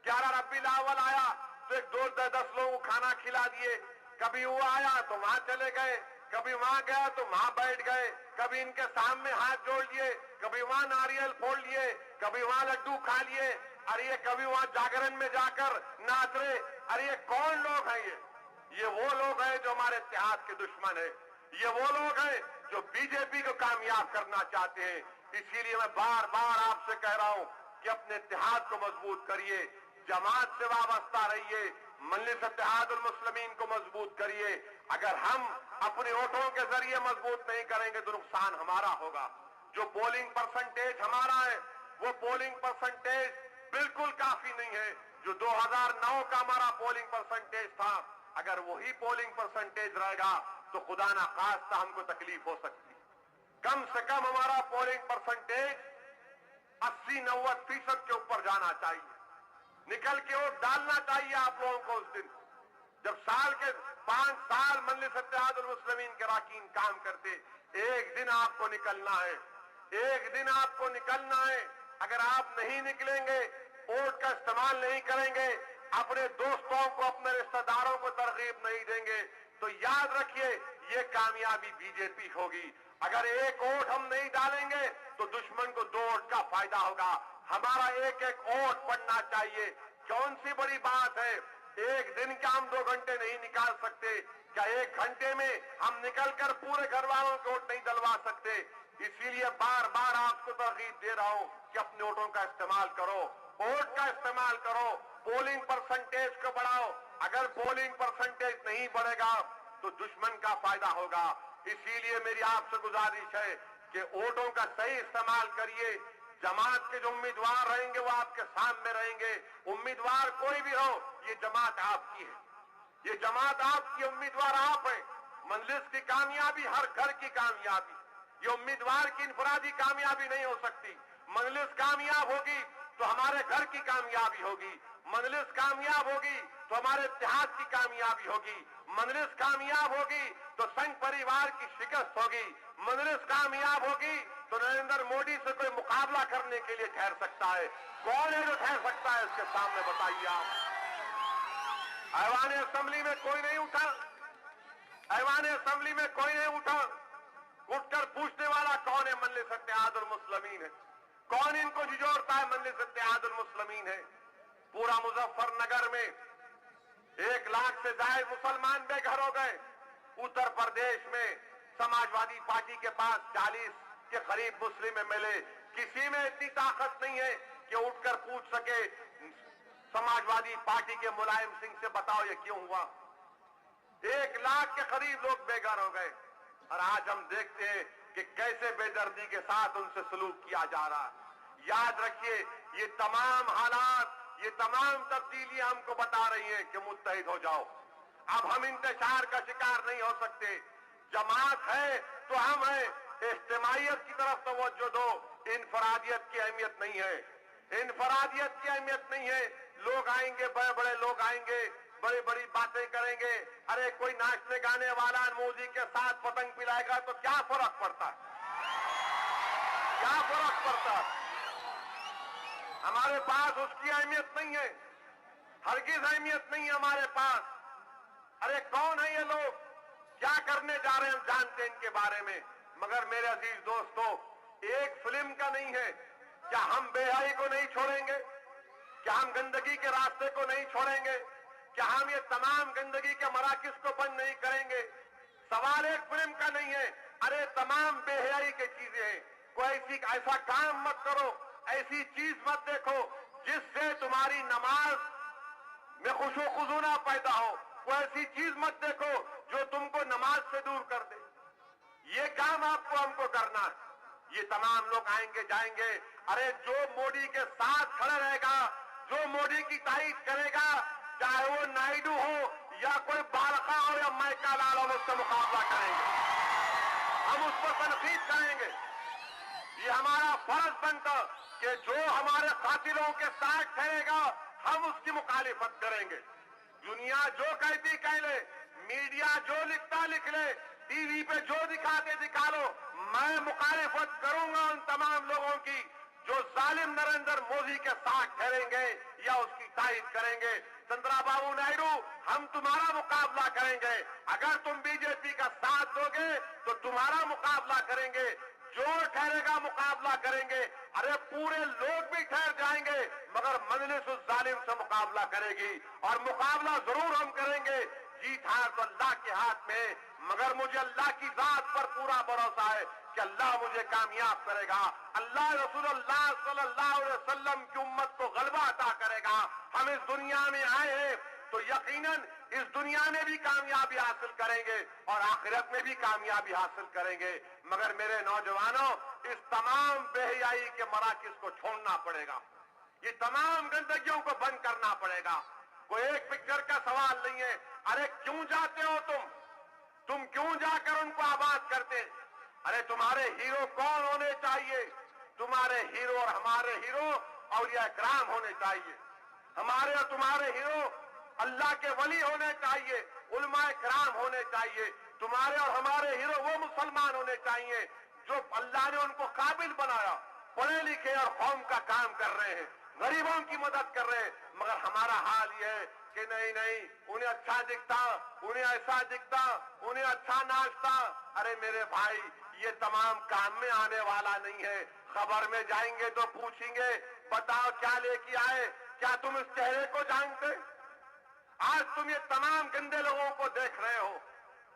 11 ربیع الاول آیا تو 10 لوگوں کو کھانا کھلا دیے۔ کبھی وہ آیا تو وہاں چلے گئے، کبھی وہاں گیا تو وہاں بیٹھ گئے، کبھی ان کے سامنے ہاتھ جوڑ لیے، کبھی وہاں ناریل پھوڑ لیے، کبھی وہاں لڈو کھا لیے۔ ارے یہ کبھی وہاں جاگرن میں جا کر ناچ رہے۔ ارے یہ کون لوگ ہیں؟ یہ وہ لوگ ہیں جو ہمارے اتحاد کے دشمن ہیں۔ یہ وہ لوگ ہیں جو BJP کو کامیاب کرنا چاہتے ہیں۔ اسی لیے میں بار بار آپ سے کہہ رہا ہوں کہ اپنے اتحاد کو مضبوط کریے، جماعت سے وابستہ رہیے، مجلس اتحاد المسلمین کو مضبوط کریے۔ اگر ہم اپنے ووٹوں کے ذریعے مضبوط نہیں کریں گے تو نقصان ہمارا ہوگا۔ جو پولنگ پرسنٹیج ہمارا ہے وہ پولنگ پرسنٹیج بالکل کافی نہیں ہے۔ جو 2009 کا ہمارا پولنگ پرسنٹیج تھا، اگر وہی پولنگ پرسنٹیج رہے گا تو خدا نہ خواستہ ہم کو تکلیف ہو سکتی۔ کم سے کم ہمارا پولنگ پرسنٹیج 80-90% کے اوپر جانا چاہیے۔ نکل کے ووٹ ڈالنا چاہیے آپ لوگوں کو اس دن جب سال کے 5 سال مجلس اتحاد المسلمین کے اراکین کام کرتے۔ ایک دن آپ کو نکلنا ہے، ایک دن آپ کو نکلنا ہے۔ اگر آپ نہیں نکلیں گے، ووٹ کا استعمال نہیں کریں گے، اپنے دوستوں کو اپنے رشتہ داروں کو ترغیب نہیں دیں گے تو یاد رکھیے یہ کامیابی BJP ہوگی۔ اگر ایک ووٹ ہم نہیں ڈالیں گے تو دشمن کو 2 ووٹ کا فائدہ ہوگا۔ ہمارا ایک ایک ووٹ پڑنا چاہیے۔ کون سی بڑی بات ہے؟ ایک دن کا ہم 2 گھنٹے نہیں نکال سکتے، کیا 1 گھنٹے میں ہم نکل کر پورے گھر والوں کے ووٹ نہیں ڈلوا سکتے؟ اسی لیے بار بار آپ کو ترغیب دے رہا ہوں کہ اپنے ووٹوں کا استعمال کرو، ووٹ کا استعمال کرو، پولنگ پرسنٹیج کو بڑھاؤ۔ اگر پولنگ پرسنٹیج نہیں بڑھے گا تو دشمن کا فائدہ ہوگا۔ اسی لیے میری آپ سے گزارش ہے کہ ووٹوں کا صحیح استعمال کریے۔ جماعت کے جو امیدوار رہیں گے وہ آپ کے سامنے رہیں گے۔ امیدوار کوئی بھی ہو، یہ جماعت آپ کی ہے، یہ جماعت آپ کی، امیدوار آپ ہیں۔ مجلس کی کامیابی ہر گھر کی کامیابی، یہ امیدوار کی انفرادی کامیابی نہیں ہو سکتی۔ مجلس کامیاب ہوگی تو ہمارے گھر کی کامیابی ہوگی، مجلس کامیاب ہوگی تو ہمارے اتحاد کی کامیابی ہوگی، مجلس کامیاب ہوگی تو سنگ پریوار کی شکست ہوگی، مجلس کامیاب ہوگی تو نریندر موڈی سے کوئی مقابلہ کرنے کے لیے ٹھہر سکتا ہے؟ کون ہے جو ٹھہر سکتا ہے اس کے سامنے؟ بتائیے آپ۔ ایوان اسمبلی میں کوئی نہیں اٹھا، ایوان اسمبلی میں کوئی نہیں اٹھا، اٹھ کر پوچھنے والا کون ہے؟ مجلس اتحاد المسلمین ہے۔ کون ان کو جھجھوڑتا ہے؟ مجلس اتحاد المسلمین ہے۔ پورا مظفر نگر میں 1 لاکھ سے زائد مسلمان بے گھر ہو گئے۔ اتر پردیش میں سماجوادی پارٹی کے پاس 40 کے قریب مسلم MLA، کسی میں اتنی طاقت نہیں ہے کہ اٹھ کر پوچھ سکے سماجوادی پارٹی کے ملائم سنگھ سے، بتاؤ یہ کیوں ہوا؟ 1 لاکھ کے قریب لوگ بے گھر ہو گئے، اور آج ہم دیکھتے ہیں کہ کیسے بے دردی کے ساتھ ان سے سلوک کیا جا رہا ہے۔ یاد رکھیے، یہ تمام حالات، یہ تمام تبدیلیاں ہم کو بتا رہی ہیں کہ متحد ہو جاؤ۔ اب ہم انتشار کا شکار نہیں ہو سکتے۔ جماعت ہے تو ہم ہیں، اجتماعیت کی طرف توجہ دو، انفرادیت کی اہمیت نہیں ہے، انفرادیت کی اہمیت نہیں ہے۔ لوگ آئیں گے، بڑے بڑے لوگ آئیں گے، بڑی بڑی باتیں کریں گے، ارے کوئی ناچنے گانے والا مودی کے ساتھ پتنگ پلائے گا تو کیا فرق پڑتا ہے؟ کیا فرق پڑتا ہے؟ ہمارے پاس اس کی اہمیت نہیں ہے، ہرگز اہمیت نہیں ہے ہمارے پاس۔ ارے کون ہے یہ لوگ؟ کیا کرنے جا رہے ہیں ہم جانتے ہیں ان کے بارے میں۔ مگر میرے عزیز دوستو، ایک فلم کا نہیں ہے۔ کیا ہم بے حیائی کو نہیں چھوڑیں گے؟ کیا ہم گندگی کے راستے کو نہیں چھوڑیں گے؟ کیا ہم یہ تمام گندگی کے مراکز کو بند نہیں کریں گے؟ سوال ایک فلم کا نہیں ہے، ارے تمام بے حیائی کی چیزیں ہیں۔ کوئی ایسا کام مت کرو، ایسی چیز مت دیکھو جس سے تمہاری نماز میں خشوع و خضوع نہ پیدا ہو۔ کوئی ایسی چیز مت دیکھو جو تم کو نماز سے دور کر دے۔ یہ کام آپ کو ہم کو کرنا ہے۔ یہ تمام لوگ آئیں گے جائیں گے، ارے جو موڈی کے ساتھ کھڑا رہے گا، جو موڈی کی تائید کرے گا، چاہے وہ نائیڈو ہو یا کوئی بالخا ہو یا مائیکا لال، ہم اس سے مقابلہ کریں گے، ہم اس پر تنقید کریں گے۔ یہ ہمارا فرض بنتا کہ جو ہمارے قاتلوں کے ساتھ ٹھہرے گا ہم اس کی مخالفت کریں گے۔ دنیا جو کہتی کہہ لے، میڈیا جو لکھتا لکھ لے، ٹی وی پہ جو دکھاتے دکھا لو، میں مخالفت کروں گا ان تمام لوگوں کی جو ظالم نریندر مودی کے ساتھ ٹھہریں گے یا اس کی تائید کریں گے۔ چندرا بابو نائیڈو، ہم تمہارا مقابلہ کریں گے۔ اگر تم بی جے پی کا ساتھ دو گے تو تمہارا مقابلہ کریں گے، جو ٹھہرے گا مقابلہ کریں گے۔ ارے پورے لوگ بھی ٹھہر جائیں گے مگر مجلس اس ظالم سے مقابلہ کرے گی، اور مقابلہ ضرور ہم کریں گے۔ جیت ہار تو اللہ کے ہاتھ میں ہے، مگر مجھے اللہ کی ذات پر پورا بھروسہ ہے کہ اللہ مجھے کامیاب کرے گا۔ اللہ رسول اللہ صلی اللہ علیہ وسلم کی امت کو غلبہ عطا کرے گا۔ ہم اس دنیا میں آئے ہیں تو یقیناً اس دنیا میں بھی کامیابی حاصل کریں گے اور آخرت میں بھی کامیابی حاصل کریں گے۔ مگر میرے نوجوانوں، اس تمام بے حیائی کے مراکز کو چھوڑنا پڑے گا، یہ تمام گندگیوں کو بند کرنا پڑے گا۔ کوئی ایک پکچر کا سوال نہیں ہے، ارے کیوں جاتے ہو تم کیوں جا کر ان کو آباد کرتے؟ ارے تمہارے ہیرو کون ہونے چاہیے؟ تمہارے ہیرو اور ہمارے ہیرو اولیاء کرام ہونے چاہیے، ہمارے اور تمہارے ہیرو اللہ کے ولی ہونے چاہیے، علماء کرام ہونے چاہیے۔ تمہارے اور ہمارے ہیرو وہ مسلمان ہونے چاہیے جو اللہ نے ان کو قابل بنایا، پڑھے لکھے اور قوم کا کام کر رہے ہیں، غریبوں کی مدد کر رہے ہیں۔ مگر ہمارا حال یہ ہے کہ نہیں، انہیں اچھا دکھتا، انہیں ایسا دکھتا، انہیں اچھا ناچتا۔ ارے میرے بھائی، یہ تمام کام میں آنے والا نہیں ہے۔ خبر میں جائیں گے تو پوچھیں گے بتاؤ کیا لے کے آئے، کیا تم اس چہرے کو جانتے؟ آج تم یہ تمام گندے لوگوں کو دیکھ رہے ہو،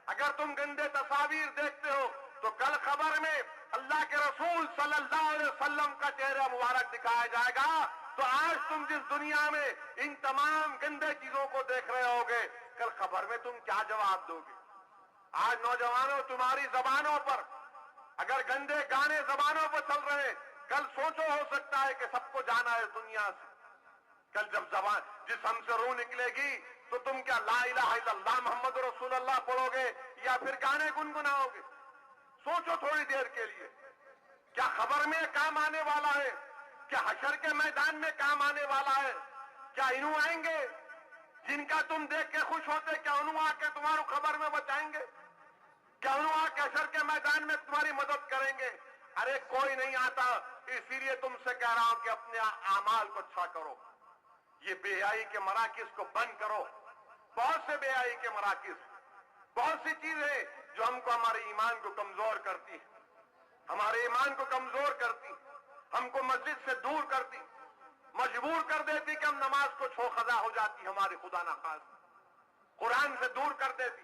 اگر تم گندے تصاویر دیکھتے ہو تو کل خبر میں اللہ کے رسول صلی اللہ علیہ وسلم کا چہرہ مبارک دکھایا جائے گا۔ تو آج تم جس دنیا میں ان تمام گندے چیزوں کو دیکھ رہے ہوگے، کل خبر میں تم کیا جواب دو گے؟ آج نوجوانوں، تمہاری زبانوں پر اگر گندے گانے زبانوں پر چل رہے ہیں، کل سوچو ہو سکتا ہے کہ سب کو جانا ہے دنیا سے۔ کل جب زبان جسم سے روح نکلے گی تو تم کیا لا الہ الا اللہ محمد رسول اللہ پڑھو گے یا پھر گانے گنگناؤ گے؟ سوچو تھوڑی دیر کے لیے، کیا خبر میں کام آنے والا ہے؟ کیا حشر کے میدان میں کام آنے والا ہے؟ کیا انہوں آئیں گے جن کا تم دیکھ کے خوش ہوتے؟ کیا انہوں آ کے تمہاری خبر میں بچائیں گے؟ کیا انہوں آ کے حشر کے میدان میں تمہاری مدد کریں گے؟ ارے کوئی نہیں آتا، اسی لیے تم سے کہہ رہا ہوں کہ اپنے اعمال کو اچھا کرو، یہ بے حیائی کے مراکز کو بند کرو۔ بہت سے بے حیائی کے مراکز، بہت سی چیزیں جو ہم کو ہمارے ایمان کو کمزور کرتی، ہمارے ایمان کو کمزور کرتی، ہم کو مسجد سے دور کرتی، مجبور کر دیتی کہ ہم نماز کو چھو خضا ہو جاتی، ہماری خدا نخواستہ قرآن سے دور کر دیتی،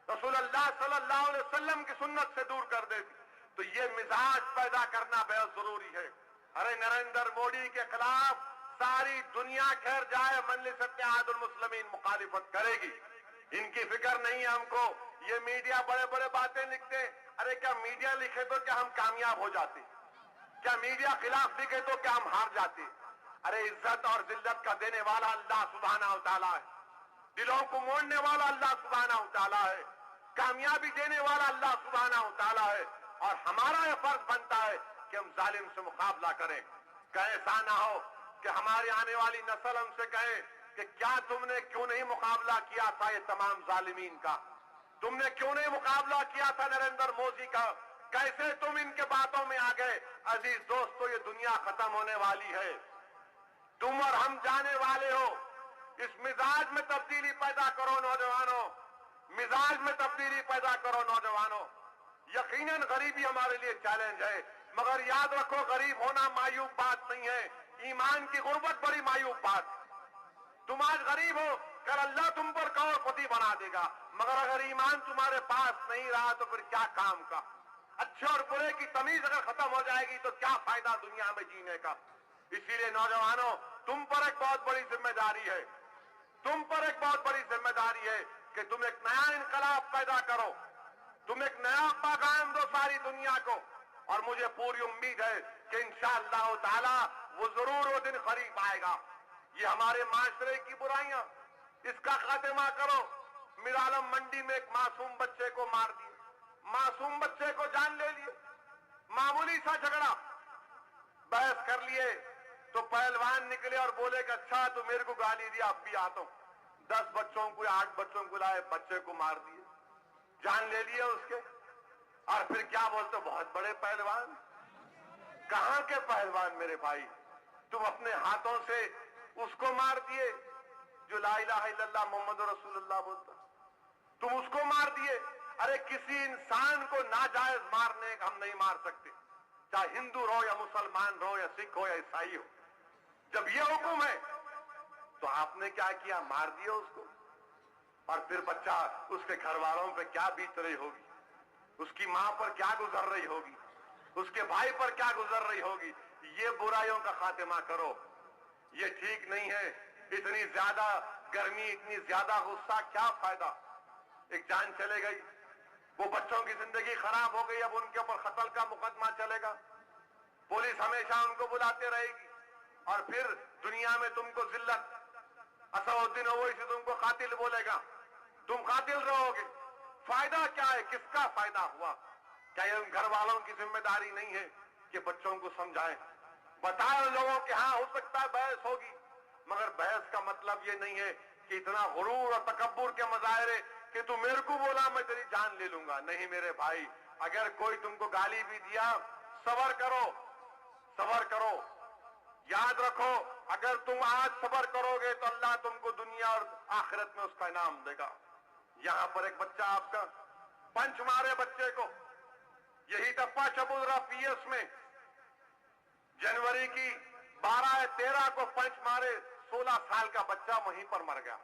رسول اللہ صلی اللہ علیہ وسلم کی سنت سے دور کر دیتی۔ تو یہ مزاج پیدا کرنا بہت ضروری ہے۔ ارے نریندر مودی کے خلاف ساری دنیا گھر جائے، مجلس اتحاد المسلمین مخالفت کرے گی، ان کی فکر نہیں ہے ہم کو۔ یہ میڈیا بڑے بڑے باتیں لکھتے ہیں، ارے کیا میڈیا لکھے تو کیا ہم کامیاب ہو جاتے؟ کیا میڈیا خلاف لکھے تو کیا ہم ہار جاتے؟ ارے عزت اور ذلت کا دینے والا اللہ سبحانہ و تعالیٰ ہے، دلوں کو موڑنے والا اللہ سبحانہ و تعالیٰ ہے، کامیابی دینے والا اللہ سبحانہ و تعالیٰ ہے، اور ہمارا یہ فرض بنتا ہے کہ ہم ظالم سے مقابلہ کریں۔ کہ ایسا نہ ہو کہ ہماری آنے والی نسل ہم سے کہے کہ کیا تم نے کیوں نہیں مقابلہ کیا تھا یہ تمام ظالمین کا، تم نے کیوں نہیں مقابلہ کیا تھا نریندر مودی کا، کیسے تم ان کے باتوں میں آ گئے؟ عزیز دوستو، یہ دنیا ختم ہونے والی ہے، تم اور ہم جانے والے ہو۔ اس مزاج میں تبدیلی پیدا کرو نوجوانوں، مزاج میں تبدیلی پیدا کرو نوجوانوں۔ یقیناً غریبی ہمارے لیے چیلنج ہے، مگر یاد رکھو غریب ہونا معیوب بات نہیں ہے، ایمان کی غربت بڑی معیوب بات ہے۔ تم آج غریب ہو، کل اللہ تم پر کروڑ پتی بنا دے گا، مگر اگر ایمان تمہارے پاس نہیں رہا تو پھر کیا کام کا؟ اچھے اور برے کی تمیز اگر ختم ہو جائے گی تو کیا فائدہ دنیا میں جینے کا؟ اسی لیے نوجوانوں، تم پر ایک بہت بڑی ذمہ داری ہے، تم پر ایک بہت بڑی ذمہ داری ہے کہ تم ایک نیا انقلاب پیدا کرو، تم ایک نیا پیغام دو ساری دنیا کو، اور مجھے پوری امید ہے کہ انشاءاللہ تعالی وہ ضرور وہ دن قریب آئے گا۔ یہ ہمارے معاشرے کی برائیاں، اس کا خاتمہ کرو۔ میرالم منڈی میں ایک معصوم بچے کو مار دیے، معصوم بچے کو جان لے لیے، معمولی سا جھگڑا، بحث کر لیے تو پہلوان نکلے اور بولے کہ اچھا تو میرے کو گالی دیا، اب بھی آتا ہوں۔ 10 بچوں کو یا 8 بچوں کو لائے، بچے کو مار دیے، جان لے لیے اس کے، اور پھر کیا بولتے؟ بہت بڑے پہلوان۔ کہاں کے پہلوان میرے بھائی؟ تم اپنے ہاتھوں سے اس کو مار دیے جو لا الہ الا اللہ محمد رسول اللہ بولتا، تم اس کو مار دیے۔ ارے کسی انسان کو ناجائز مارنے ہم نہیں مار سکتے، چاہے ہندو رہو یا مسلمان رہو یا سکھ ہو یا عیسائی ہو۔ جب یہ حکم ہے تو آپ نے کیا کیا؟ مار دیا اس کو، اور پھر بچہ اس کے گھر والوں پہ کیا بیت رہی ہوگی، اس کی ماں پر کیا گزر رہی ہوگی، اس کے بھائی پر کیا گزر رہی ہوگی۔ یہ برائیوں کا خاتمہ کرو، یہ ٹھیک نہیں ہے۔ اتنی زیادہ گرمی، اتنی زیادہ غصہ، کیا فائدہ؟ ایک جان چلے گئی، وہ بچوں کی زندگی خراب ہو گئی، اب ان کے اوپر قتل کا مقدمہ چلے گا، پولیس ہمیشہ ان کو بلاتے رہے گی، اور پھر دنیا میں تم کو ذلت، اسدالدین اویسی تم کو قاتل بولے گا، تم قاتل رہو گے۔ فائدہ کیا ہے؟ کس کا فائدہ ہوا؟ کیا یہ ان گھر والوں کی ذمہ داری نہیں ہے کہ بچوں کو سمجھائیں، بتائیں لوگوں کہ ہاں ہو سکتا ہے بحث ہوگی، مگر بحث کا مطلب یہ نہیں ہے کہ اتنا غرور اور تکبر کے مظاہرے کہ تو میرے کو بولا میں تیری جان لے لوں گا۔ نہیں میرے بھائی، اگر کوئی تم کو گالی بھی دیا، صبر کرو، صبر کرو، یاد رکھو اگر تم آج صبر کرو گے تو اللہ تم کو دنیا اور آخرت میں اس کا انعام دے گا۔ یہاں پر ایک بچہ آپ کا پنچ مارے بچے کو، یہی ٹپا چبودرا پی ایس میں جنوری کی 12-13 کو پنچ مارے، 16 سال کا بچہ وہیں پر مر گیا۔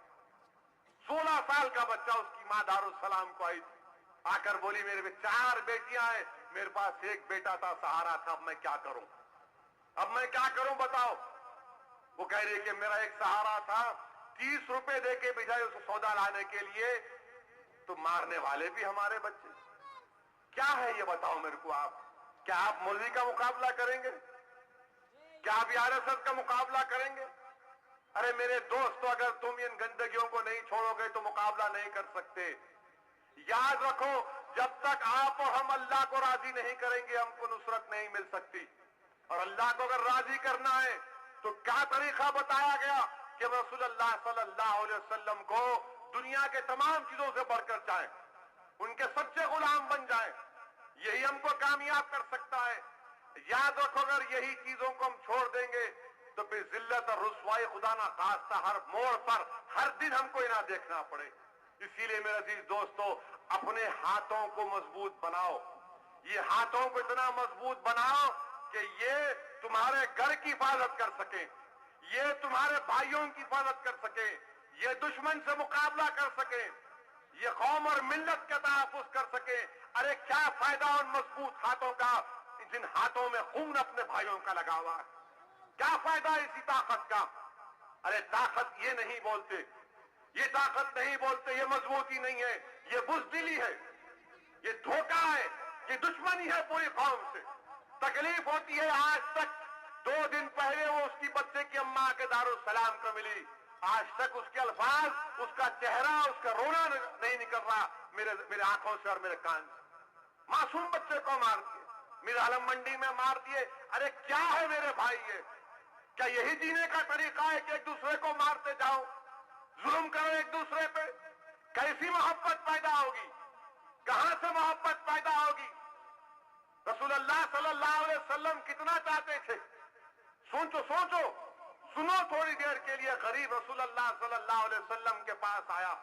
16 سال کا بچہ، اس کی ماں دارالسلام کو آئی تھی، آ کر بولی میرے بھی 4 بیٹیاں ہیں، میرے پاس ایک بیٹا تھا، سہارا تھا، اب میں کیا کروں، اب میں کیا کروں بتاؤ؟ وہ کہہ رہی کہ میرا ایک سہارا تھا، 30 روپے دے کے بھیجائے اسے سودا لانے کے لیے، تو مارنے والے بھی ہمارے بچے۔ کیا ہے یہ بتاؤ میرے کو آپ؟ کیا آپ مولوی کا مقابلہ کریں گے؟ کیا آپ RSS کا مقابلہ کریں گے؟ ارے میرے دوستو، اگر تم ان گندگیوں کو نہیں چھوڑو گے تو مقابلہ نہیں کر سکتے۔ یاد رکھو جب تک آپ اور ہم اللہ کو راضی نہیں کریں گے ہم کو نصرت نہیں مل سکتی، اور اللہ کو اگر راضی کرنا ہے تو کیا طریقہ بتایا گیا کہ رسول اللہ صلی اللہ علیہ وسلم کو دنیا کے تمام چیزوں سے بڑھ کر چاہیں، ان کے سچے غلام بن جائیں۔ یہی ہم کو کامیاب کر سکتا ہے. یاد رکھو اگر یہی چیزوں کو ہم چھوڑ دیں گے تو پھر ذلت اور رسوائی خدا نہ خواستہ ہر موڑ پر ہر دن ہم کو انہیں دیکھنا پڑے. اسی لیے میرے عزیز دوستو اپنے ہاتھوں کو مضبوط بناؤ. یہ ہاتھوں کو اتنا مضبوط بناؤ کہ یہ تمہارے گھر کی حفاظت کر سکیں, یہ تمہارے بھائیوں کی حفاظت کر سکیں, یہ دشمن سے مقابلہ کر سکیں, یہ قوم اور ملت کا تحفظ کر سکیں. ارے کیا فائدہ ان مضبوط ہاتھوں کا جن ہاتھوں میں خون اپنے بھائیوں کا لگا ہوا ہے. کیا فائدہ اسی طاقت کا؟ ارے طاقت یہ نہیں بولتے, یہ طاقت نہیں بولتے, یہ مضبوطی نہیں ہے, یہ بزدلی ہے, یہ دھوکہ ہے, یہ دشمنی ہے پوری قوم سے. تکلیف ہوتی ہے. آج تک 2 دن پہلے وہ اس کی بچے کی اماں کے دارالسلام کو ملی, آج تک اس کے الفاظ, اس کا چہرہ, اس کا رونا نہیں نکل رہا میرے آنکھوں سے اور میرے کان سے. معصوم بچے کو مار دیے, میرے عالم منڈی میں مار دیے. ارے کیا ہے میرے بھائی یہ؟ کیا یہی جینے کا طریقہ ہے کہ ایک دوسرے کو مارتے جاؤ, ظلم کرو ایک دوسرے پہ؟ کیسی محبت پیدا ہوگی؟ کہاں سے محبت پیدا ہوگی؟ رسول اللہ صلی اللہ علیہ وسلم کتنا چاہتے تھے. سوچو سوچو, سنو تھوڑی دیر کے لیے. غریب رسول اللہ صلی اللہ علیہ وسلم کے پاس آیا,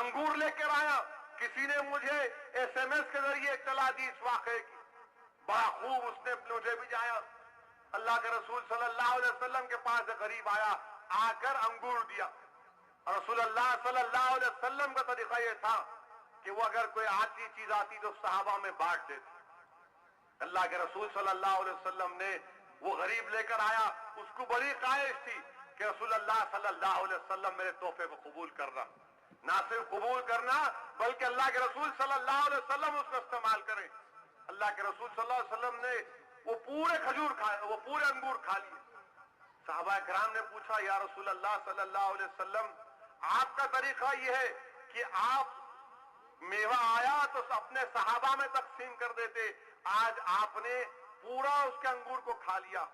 انگور لے کر آیا. کسی نے مجھے SMS کے ذریعے اطلاع دی اس واقعے کی, بڑا خوب اس نے مجھے بھی جایا. اللہ کے رسول صلی اللہ علیہ وسلم کے پاس غریب آیا, آ کر انگور دیا. اور رسول اللہ صلی اللہ علیہ وسلم کا طریقہ یہ تھا کہ وہ اگر کوئی آتی چیز آتی تو صحابہ میں بانٹ دیتے. اللہ کے رسول صلی اللہ علیہ وسلم نے وہ غریب لے کر آیا, اس کو بڑی خواہش تھی کہ رسول اللہ صلی اللہ علیہ وسلم میرے تحفے کو قبول کرنا, نہ صرف قبول کرنا بلکہ اللہ کے رسول صلی اللہ علیہ وسلم اس کو استعمال کریں. اللہ کے رسول صلی اللہ علیہ وسلم نے وہ پورے کھجور کھائے, وہ پورے انگور کھا لیے. صحابہ کرام نے پوچھا, یا رسول اللہ صلی اللہ علیہ وسلم آپ کا طریقہ یہ ہے کہ آپ میوہ آیا تو اپنے صحابہ میں تقسیم کر دیتے, آج آپ نے پورا اس کے انگور کو کھا لیا,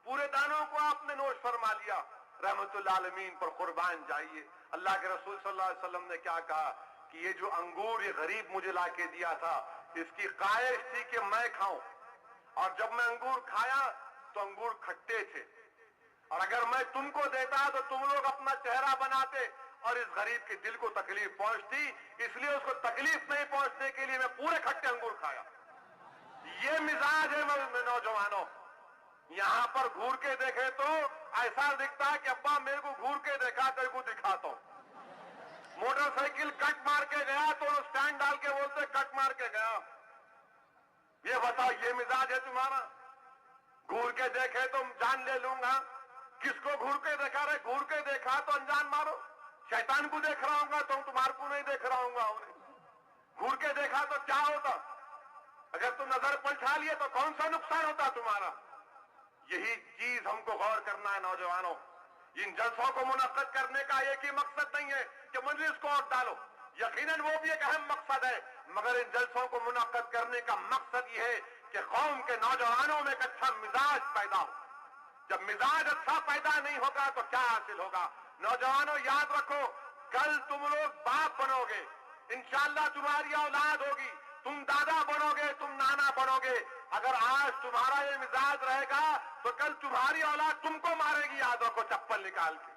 پورے دانوں کو آپ نے نوش فرما لیا. رحمت اللہ عالمین پر قربان جائیے. اللہ کے رسول صلی اللہ علیہ وسلم نے کیا کہا کہ یہ جو انگور یہ غریب مجھے لا کے دیا تھا, اس کی خواہش تھی کہ میں کھاؤں, اور جب میں انگور کھایا تو انگور کھٹے تھے, اور اگر میں تم کو دیتا تو تم لوگ اپنا چہرہ بناتے اور اس غریب کے دل کو تکلیف پہنچتی, اس لیے اس کو تکلیف نہیں پہنچنے کے لیے میں پورے کھٹے انگور کھایا. یہ مزاج ہے نوجوانوں. یہاں پر گھور کے دیکھے تو ایسا دکھتا ہے کہ ابا میرے کو گھور کے دیکھا, تیرے کو دکھاتا ہوں. موٹر سائیکل کٹ مار کے گیا تو سٹینڈ ڈال کے بولتے کٹ مار کے گیا. یہ بتاؤ یہ مزاج ہے تمہارا؟ گھور کے دیکھے تو جان لے لوں گا. کس کو گھور کے دیکھا رہے؟ گھور کے دیکھا تو انجان مارو. شیطان کو دیکھ رہا ہوں گا تو تمہارے کو نہیں دیکھ رہا ہوں گا. گھور کے دیکھا تو کیا ہوتا؟ اگر تم نظر پلٹا لیے تو کون سا نقصان ہوتا تمہارا؟ یہی چیز ہم کو غور کرنا ہے نوجوانوں. ان جلسوں کو منعقد کرنے کا ایک ہی مقصد نہیں ہے کہ مجلس کو اور ڈالو, یقیناً وہ بھی ایک اہم مقصد ہے, مگر ان جلسوں کو منعقد کرنے کا مقصد یہ ہے کہ قوم کے نوجوانوں میں ایک اچھا مزاج پیدا ہو. جب مزاج اچھا پیدا نہیں ہوگا تو کیا حاصل ہوگا؟ نوجوانوں یاد رکھو, کل تم لوگ باپ بنو گے, انشاءاللہ تمہاری اولاد ہوگی, تم دادا بنو گے, تم نانا بنو گے. اگر آج تمہارا یہ مزاج رہے گا تو کل تمہاری اولاد تم کو مارے گی, یاد رکھو, چپل نکال کے.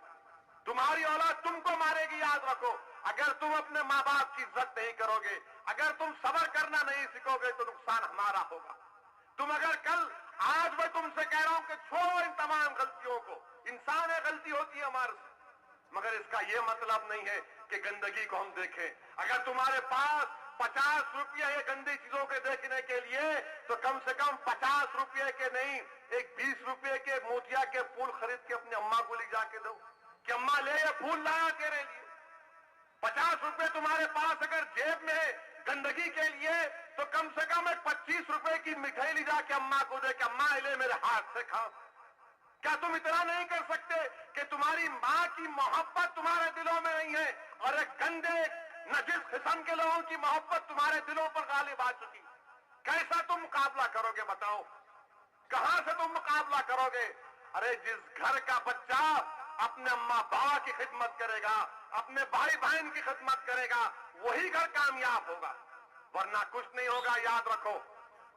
تمہاری اولاد تم کو مارے گی, یاد رکھو. اگر تم اپنے ماں باپ کی عزت نہیں کرو گے, اگر تم صبر کرنا نہیں سیکھو گے تو نقصان ہمارا ہوگا. تم اگر کل, آج میں تم سے کہہ رہا ہوں کہ چھوڑو ان تمام غلطیوں کو. انسان ہے, غلطی ہوتی ہے ہمارے سے, مگر اس کا یہ مطلب نہیں ہے کہ گندگی کو ہم دیکھیں. اگر تمہارے پاس 50 روپیہ یہ گندی چیزوں کے دیکھنے کے لیے تو کم سے کم 50 روپیے کے نہیں, ایک 20 روپے کے موتیا کے پھول خرید کے اپنی اماں کو لے جا کے دو کہ اماں لے یہ پھول لایا تیرے لیے. 50 روپے تمہارے پاس اگر جیب میں ہے گندگی کے لیے تو کم سے کم ایک 25 روپے کی مٹھائی لے جا کے اماں کو دے کہ اماں لے میرے ہاتھ سے کھا. کیا تم اتنا نہیں کر سکتے کہ تمہاری ماں کی محبت تمہارے دلوں میں نہیں ہے اور ایک گندے نجس قسم کے لوگوں کی محبت تمہارے دلوں پر غالب آ چکی؟ کیسا تم مقابلہ کرو گے بتاؤ؟ کہاں سے تم مقابلہ کرو گے؟ ارے جس گھر کا بچہ اپنے اماں باپ کی خدمت کرے گا, اپنے بھائی بہن کی خدمت کرے گا, وہی گھر کامیاب ہوگا, ورنہ کچھ نہیں ہوگا. یاد رکھو,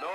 9